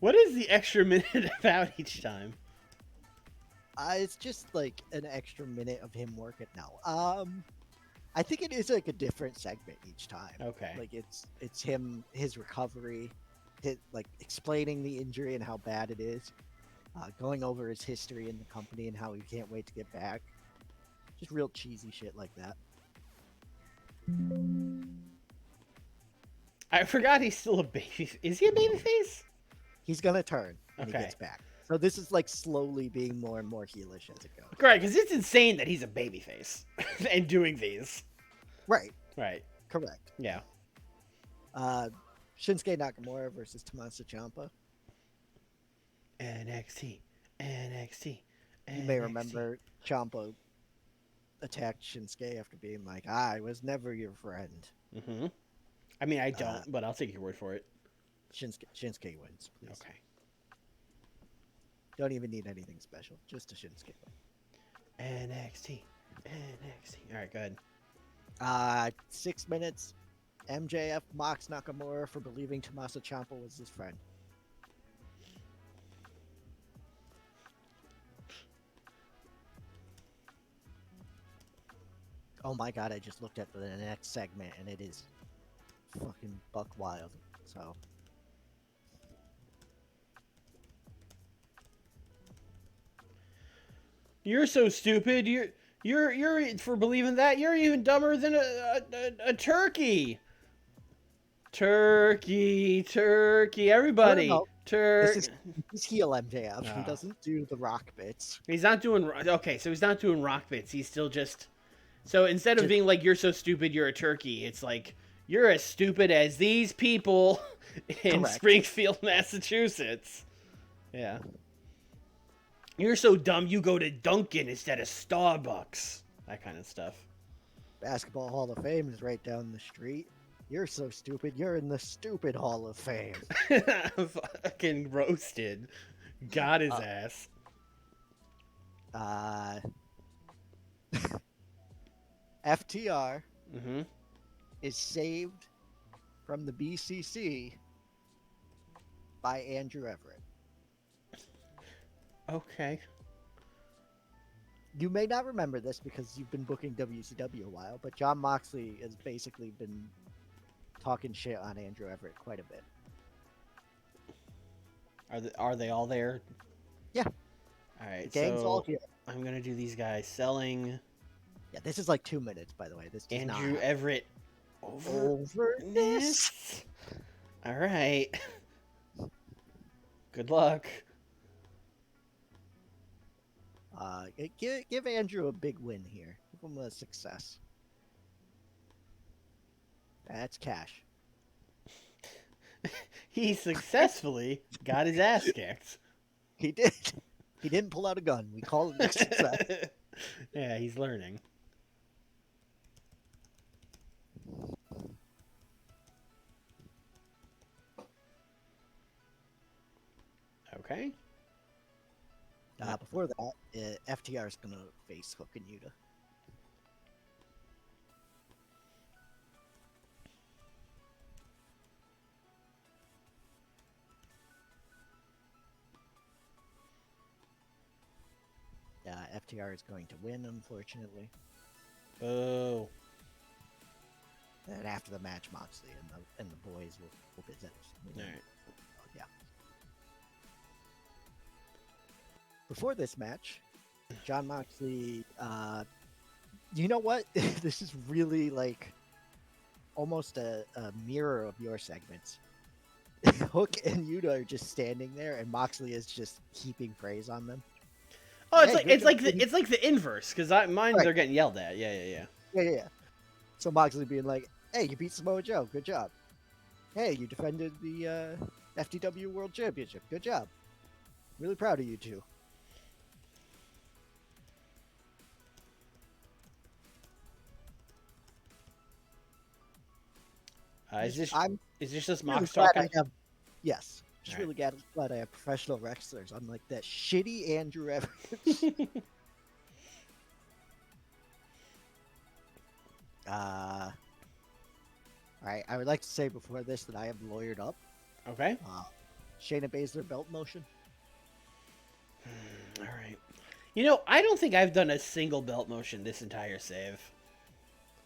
What is the extra minute about each time? It's just like an extra minute of him working now. I think it is like a different segment each time. Okay. Like it's him, his recovery, like explaining the injury and how bad it is, going over his history in the company and how he can't wait to get back. Just real cheesy shit like that. I forgot he's still a baby. Is he a babyface? He's gonna turn when Okay. he gets back. So this is like slowly being more and more heelish as it goes. Right, because it's insane that he's a babyface and doing these. Right. Right. Correct. Yeah. Shinsuke Nakamura versus Tommaso Ciampa. NXT. You may remember Ciampa attacked Shinsuke after being like, "I was never your friend." Mm-hmm. I mean, I don't, but I'll take your word for it. Shinsuke wins, please. Okay. Don't even need anything special. Just a Shinsuke win. NXT. All right, go ahead. 6 minutes. MJF mocks Nakamura for believing Tommaso Ciampa was his friend. Oh my god, I just looked at the next segment and it is fucking buck wild. So You're so stupid. You're for believing that. You're even dumber than a turkey. Turkey. Everybody. No. Turkey. He's heel MJF. He Oh. doesn't do the rock bits. He's not doing okay. So he's not doing rock bits. He's still just. So instead of being like you're so stupid, you're a turkey. It's like you're as stupid as these people in Correct. Springfield, Massachusetts. Yeah. You're so dumb. You go to Dunkin' instead of Starbucks. That kind of stuff. Basketball Hall of Fame is right down the street. You're so stupid. You're in the stupid Hall of Fame. Fucking roasted. Got his ass. FTR Mm-hmm. is saved from the BCC by Andrew Everett. Okay. You may not remember this because you've been booking WCW a while, but Jon Moxley has basically been talking shit on Andrew Everett quite a bit. Are they all there? Yeah. All right. The gang's so, all here. I'm gonna do these guys selling Yeah, this is like 2 minutes, by the way. This does not Andrew have Everett over this. overness. All right. Good luck. Give Andrew a big win here. Give him a success. That's cash. He successfully got his ass kicked. He did. He didn't pull out a gun. We call it a success. Yeah, he's learning. Okay. Before that, FTR is gonna face Hook and Yuta. FTR is going to win, unfortunately. Oh. And after the match, Moxley and the boys will visit. All right. Yeah. Before this match, John Moxley, you know what? This is really like almost a mirror of your segments. Hook and Yuta are just standing there, and Moxley is just heaping praise on them. Oh, it's Hey, it's like the inverse because mine Right. they're getting yelled at. Yeah. Yeah. So Moxley being like, "Hey, you beat Samoa Joe. Good job. Hey, you defended the FTW World Championship. Good job. Really proud of you two." Is this I'm just really Mox glad talking? I have. Yes, just All right. really glad I have professional wrestlers. Unlike that shitty Andrew Evans. All right. I would like to say before this that I have lawyered up. Okay. Shayna Baszler belt motion. All right. You know, I don't think I've done a single belt motion this entire save.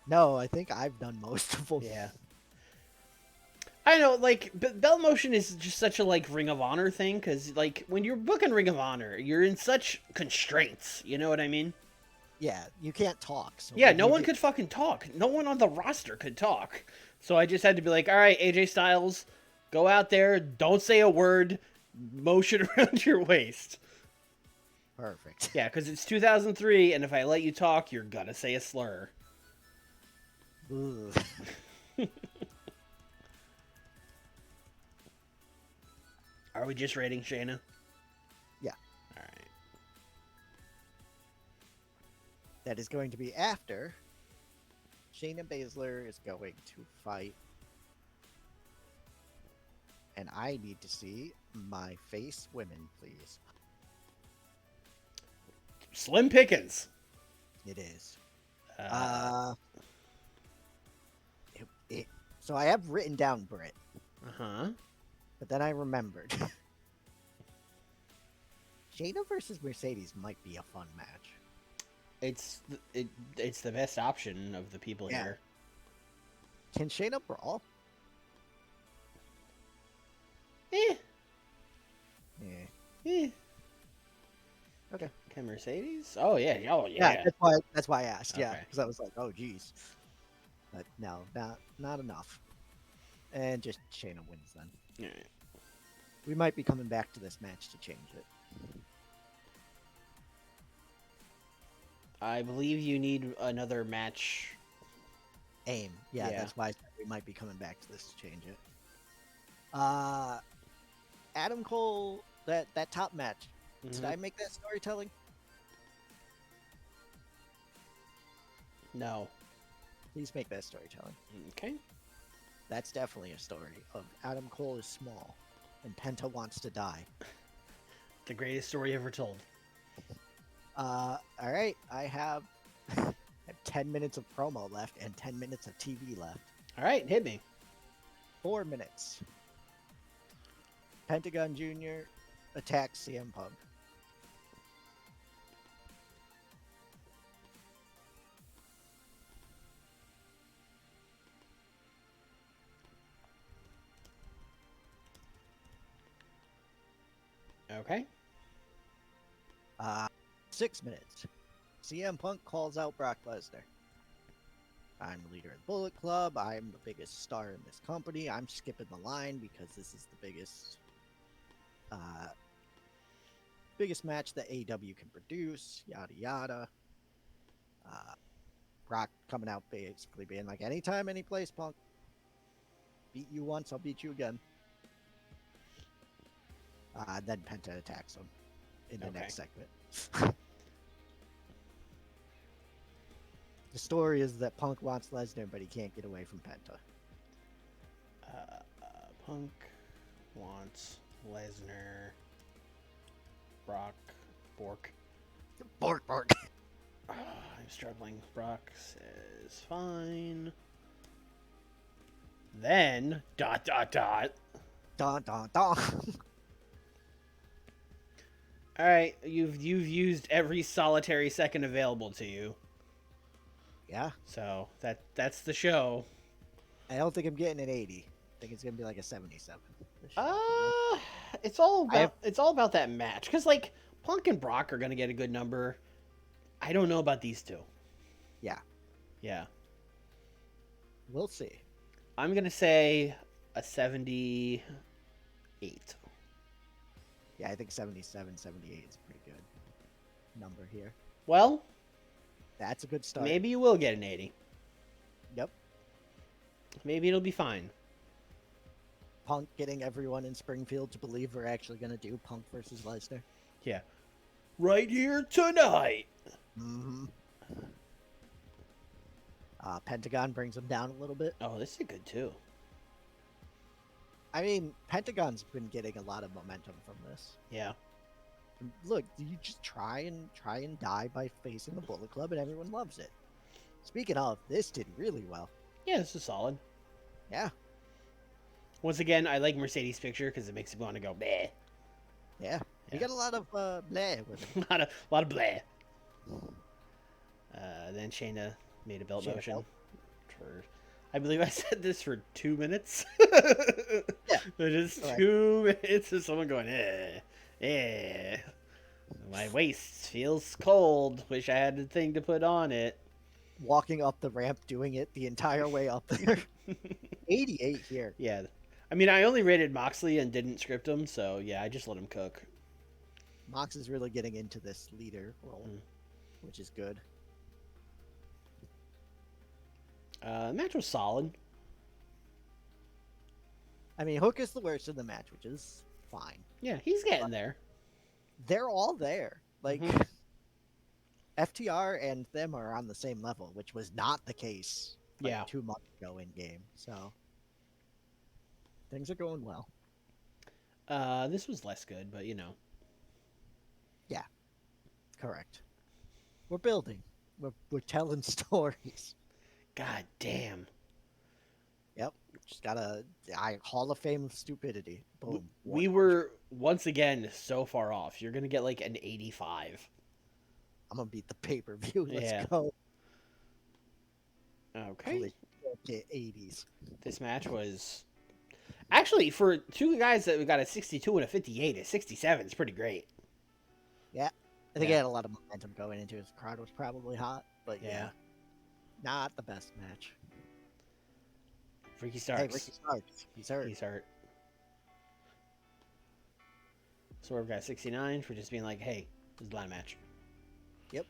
No, I think I've done most of them. Yeah. I know, like, belt motion is just such a, like, Ring of Honor thing, because, like, when you're booking Ring of Honor, you're in such constraints, you know what I mean? Yeah, you can't talk. So Yeah, no one could fucking talk. No one on the roster could talk. So I just had to be like, all right, AJ Styles, go out there, don't say a word, motion around your waist. Perfect. Yeah, because it's 2003, and if I let you talk, you're gonna say a slur. Ugh. Are we just rating Shayna? Yeah. All right. That is going to be after Shayna Baszler is going to fight. And I need to see my face women, please. Slim Pickens. It is. Uh So I have written down Britt, huh. but then I remembered. Shayna versus Mercedes might be a fun match. It's the best option of the people Yeah. here. Can Shayna brawl? Eh. Yeah. Eh. Okay. Can Mercedes? Oh yeah. Oh Yeah, yeah. that's why I asked. Yeah, Okay. because I was like, oh geez. But no, not enough. And just Shayna wins then. All right. We might be coming back to this match to change it. I believe you need another match. Yeah, Yeah. that's why I said we might be coming back to this to change it. Adam Cole, that top match. Did I make that storytelling? No. Please make that storytelling. Okay. That's definitely a story of Adam Cole is small and Penta wants to die. The greatest story ever told. All right, I have 10 minutes of promo left and 10 minutes of TV left. All right, hit me. 4 minutes. Pentagon Jr. attacks CM Punk. Okay. 6 minutes. CM Punk calls out Brock Lesnar. I'm the leader of the Bullet Club. I'm the biggest star in this company. I'm skipping the line because this is the biggest match that AEW can produce. Yada yada. Brock coming out basically being like, anytime, any place, Punk. Beat you once, I'll beat you again. Then Penta attacks him in the next segment. The story is that Punk wants Lesnar, but he can't get away from Penta. Punk wants Lesnar. Brock. Bork. Bork. I'm struggling. Brock says fine. Then ... Dun dun dun. All right, you've used every solitary second available to you. Yeah. So that's the show. I don't think I'm getting an 80. I think it's gonna be like a 77. It's all about that match, because like Punk and Brock are gonna get a good number. I don't know about these two. Yeah. We'll see. I'm gonna say a 78. Yeah, I think 77, 78 is a pretty good number here. Well, that's a good start. Maybe you will get an 80. Yep. Maybe it'll be fine. Punk getting everyone in Springfield to believe we're actually going to do Punk versus Lesnar. Yeah. Right here tonight. Mm-hmm. Pentagon brings him down a little bit. Oh, this is good too. I mean, Pentagon's been getting a lot of momentum from this. Yeah. Look, you just try and die by facing the Bullet Club, and everyone loves it. Speaking of, this did really well. Yeah, this is solid. Yeah. Once again, I like Mercedes' picture because it makes me want to go bleh. Yeah. You got a lot of bleh with it. a lot of bleh. Then Shayna made a belt motion. I believe I said this for 2 minutes. Yeah. Just 2 minutes of someone going, my waist feels cold. Wish I had a thing to put on it. Walking up the ramp, doing it the entire way up there. 88 here. Yeah. I mean, I only rated Moxley and didn't script him, so yeah, I just let him cook. Mox is really getting into this leader role, which is good. The match was solid. I mean, Hook is the worst in the match, which is fine. Yeah, he's getting there. They're all there. Like, FTR and them are on the same level, which was not the case 2 months ago in game. So, things are going well. This was less good, but you know. Yeah, correct. We're building. We're telling stories. God damn. Yep. Just got a Hall of Fame of stupidity. Boom. We were, once again, so far off. You're going to get like an 85. I'm going to beat the pay-per-view. Let's go. Okay. Get 80s. This match was... Actually, for two guys that got a 62 and a 58, a 67 is pretty great. Yeah. I think he had a lot of momentum going into his crowd was probably hot, but yeah. Not the best match. Ricky Starks. Hey, Ricky Starks. He's hurt. He's hurt. Swerve got 69 for just being like, hey, this is a ladder match. Yep.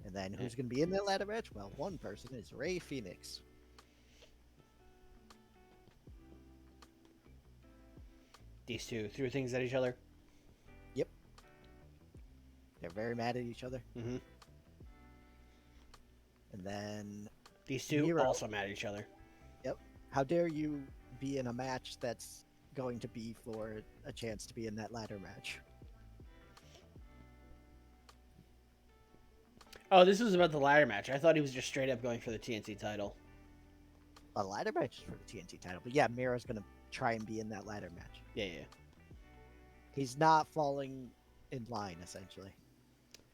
And then who's going to be in that ladder match? Well, one person is Rey Fenix. These two threw things at each other. Yep. They're very mad at each other. Mm-hmm. And then... These two also mad at each other. Yep. How dare you be in a match that's going to be for a chance to be in that ladder match? Oh, this was about the ladder match. I thought he was just straight up going for the TNT title. A ladder match is for the TNT title. But yeah, Mira's going to try and be in that ladder match. Yeah. He's not falling in line, essentially.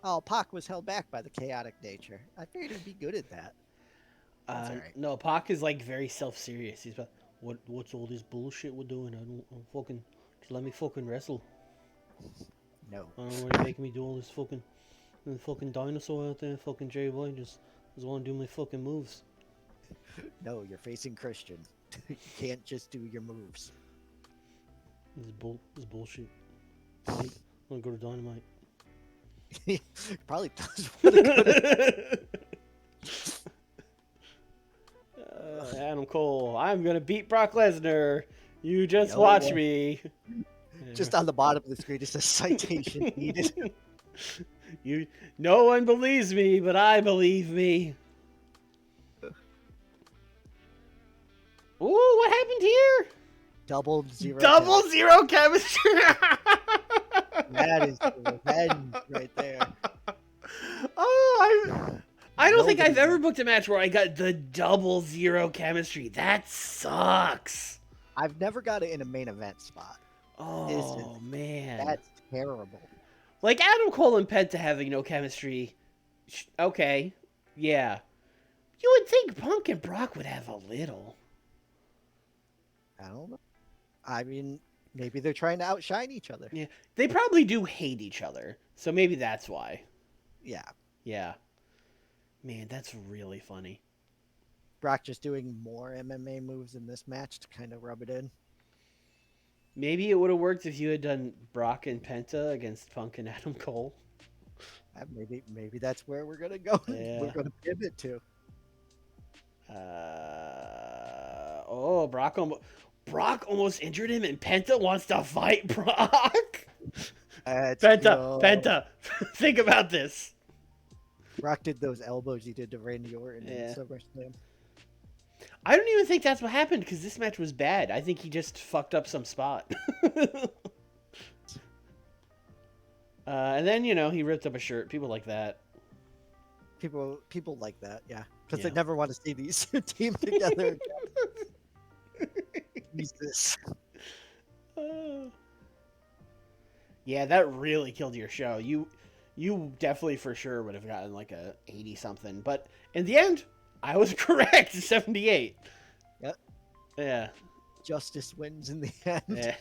Oh, Pac was held back by the chaotic nature. I figured he'd be good at that. Right. No, Pac is like very self-serious. He's like, what's all this bullshit we're doing? I don't fucking... Just let me fucking wrestle. No. I don't know why you're making me do all this fucking dinosaur out there, fucking Jay Boy. Just want to do my fucking moves. No, you're facing Christian. You can't just do your moves. This is bullshit. I want to go to Dynamite. Probably does want to go to... Adam Cole, I'm gonna beat Brock Lesnar. You just No watch way. me. Just on the bottom of the screen, it says citation needed. No one believes me, but I believe me. Ooh, what happened here? Double zero. Double zero chemistry. That is the revenge right there. Oh, I don't think I've Nobody- ever booked a match where I got the double zero chemistry. That sucks. I've never got it in a main event spot. Oh man, That's terrible. like Adam Cole and Penta having no chemistry. Okay, yeah. You would think Punk and Brock would have a little. I don't know. I mean, maybe they're trying to outshine each other. Yeah, they probably do hate each other, so maybe that's why. Yeah. Yeah. Man, that's really funny. Brock just doing more MMA moves in this match to kind of rub it in. Maybe it would have worked if you had done Brock and Penta against Punk and Adam Cole. Maybe that's where we're gonna go. Yeah. We're gonna pivot to. Oh, Brock almost injured him, and Penta wants to fight Brock. Penta, think about this. Brock did those elbows he did to Randy Orton in Yeah. SummerSlam. I don't even think that's what happened because this match was bad. I think he just fucked up some spot. And then, he ripped up a shirt. People like that. People like that, yeah, because Yeah. they never want to see these team together. Jesus. Yeah, that really killed your show. You definitely for sure would have gotten like a 80 something, but in the end, I was correct. 78. Yep. Yeah. Justice wins in the end. Yeah.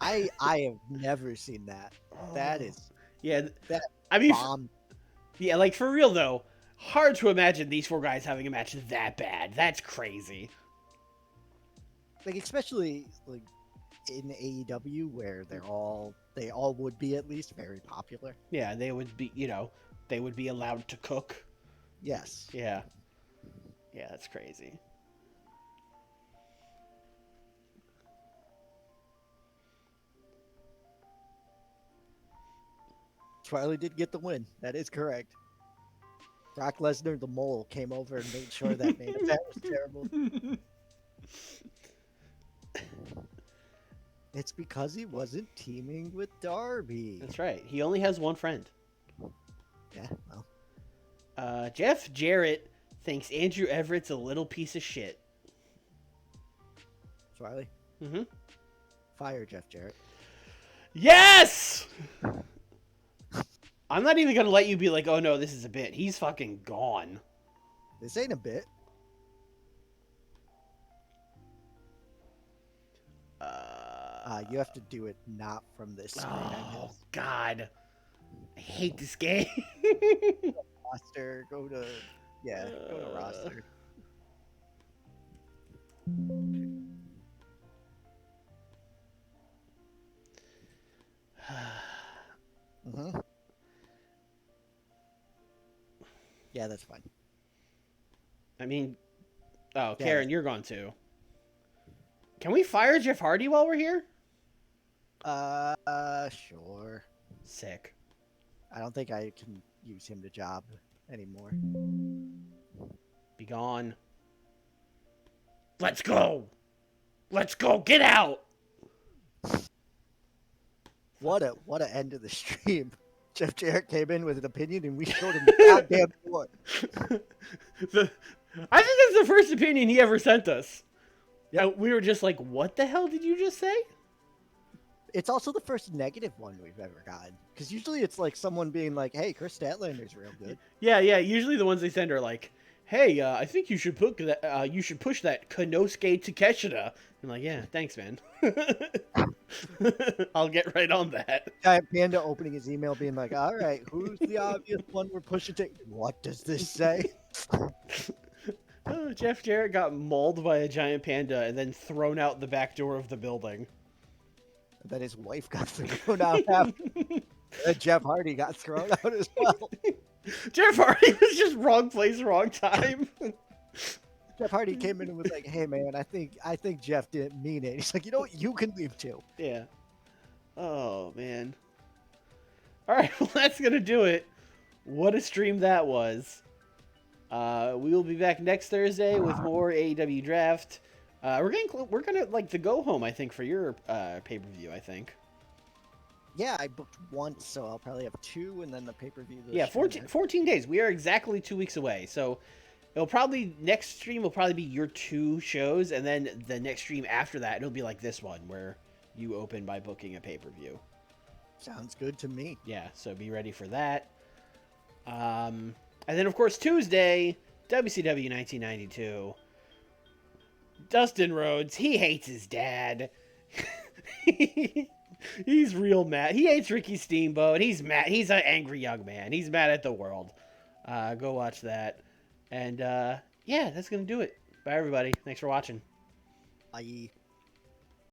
I have never seen that. That is Yeah. that I mean, bomb. yeah, like for real though, hard to imagine these four guys having a match that bad. That's crazy. Like especially like in AEW where they all would be at least very popular. Yeah, they would be, they would be allowed to cook. Yes. Yeah. Yeah, that's crazy. Charlie did get the win. That is correct. Brock Lesnar, the mole, came over and made sure that main event was terrible. It's because he wasn't teaming with Darby. That's right. He only has one friend. Yeah, well, Jeff Jarrett thinks Andrew Everett's a little piece of shit. Charlie, Mm-hmm. fire Jeff Jarrett. Yes! I'm not even going to let you be like, oh no, this is a bit. He's fucking gone. This ain't a bit. You have to do it not from this screen, I Oh, guess. God. I hate this game. Roster, go to roster. Mm-hmm. Yeah, that's fine. I mean, oh, Yeah. Karen, you're gone too. Can we fire Jeff Hardy while we're here? Sure. Sick. I don't think I can use him to job anymore. Be gone. Let's go. Let's go. Get out. What a end of the stream. Jeff Jarrett came in with an opinion and we showed him the goddamn door. I think that's the first opinion he ever sent us. Yep. And we were just like, what the hell did you just say? It's also the first negative one we've ever gotten. Because usually it's like someone being like, hey, Chris Statlander's real good. Yeah. Usually the ones they send are like, hey, I think you should put that. You should push that Konosuke Takeshita. I'm like, yeah, thanks, man. I'll get right on that. Giant Panda opening his email, being like, "All right, who's the obvious one we're pushing to? What does this say?" Oh, Jeff Jarrett got mauled by a giant panda and then thrown out the back door of the building. And then his wife got thrown out after. And Jeff Hardy got thrown out as well. Jeff Hardy was just wrong place, wrong time. Jeff Hardy came in and was like, "Hey man, I think Jeff didn't mean it." He's like, "You know what? You can leave too." Yeah. Oh, man. All right, well, that's going to do it. What a stream that was. We will be back next Thursday with more AEW Draft. We're gonna like the go home, I think, for your pay-per-view, I think. Yeah, I booked once, so I'll probably have 2, and then the pay-per-view. Yeah, 14 days. We are exactly 2 weeks away. So next stream will probably be your 2 shows, and then the next stream after that, it'll be like this one, where you open by booking a pay-per-view. Sounds good to me. Yeah, so be ready for that. And then, of course, Tuesday, WCW 1992. Dustin Rhodes, he hates his dad. He's real mad. He hates Ricky Steamboat. He's mad. He's an angry young man. He's mad at the world. Go watch that. And, yeah, that's going to do it. Bye, everybody. Thanks for watching. Bye.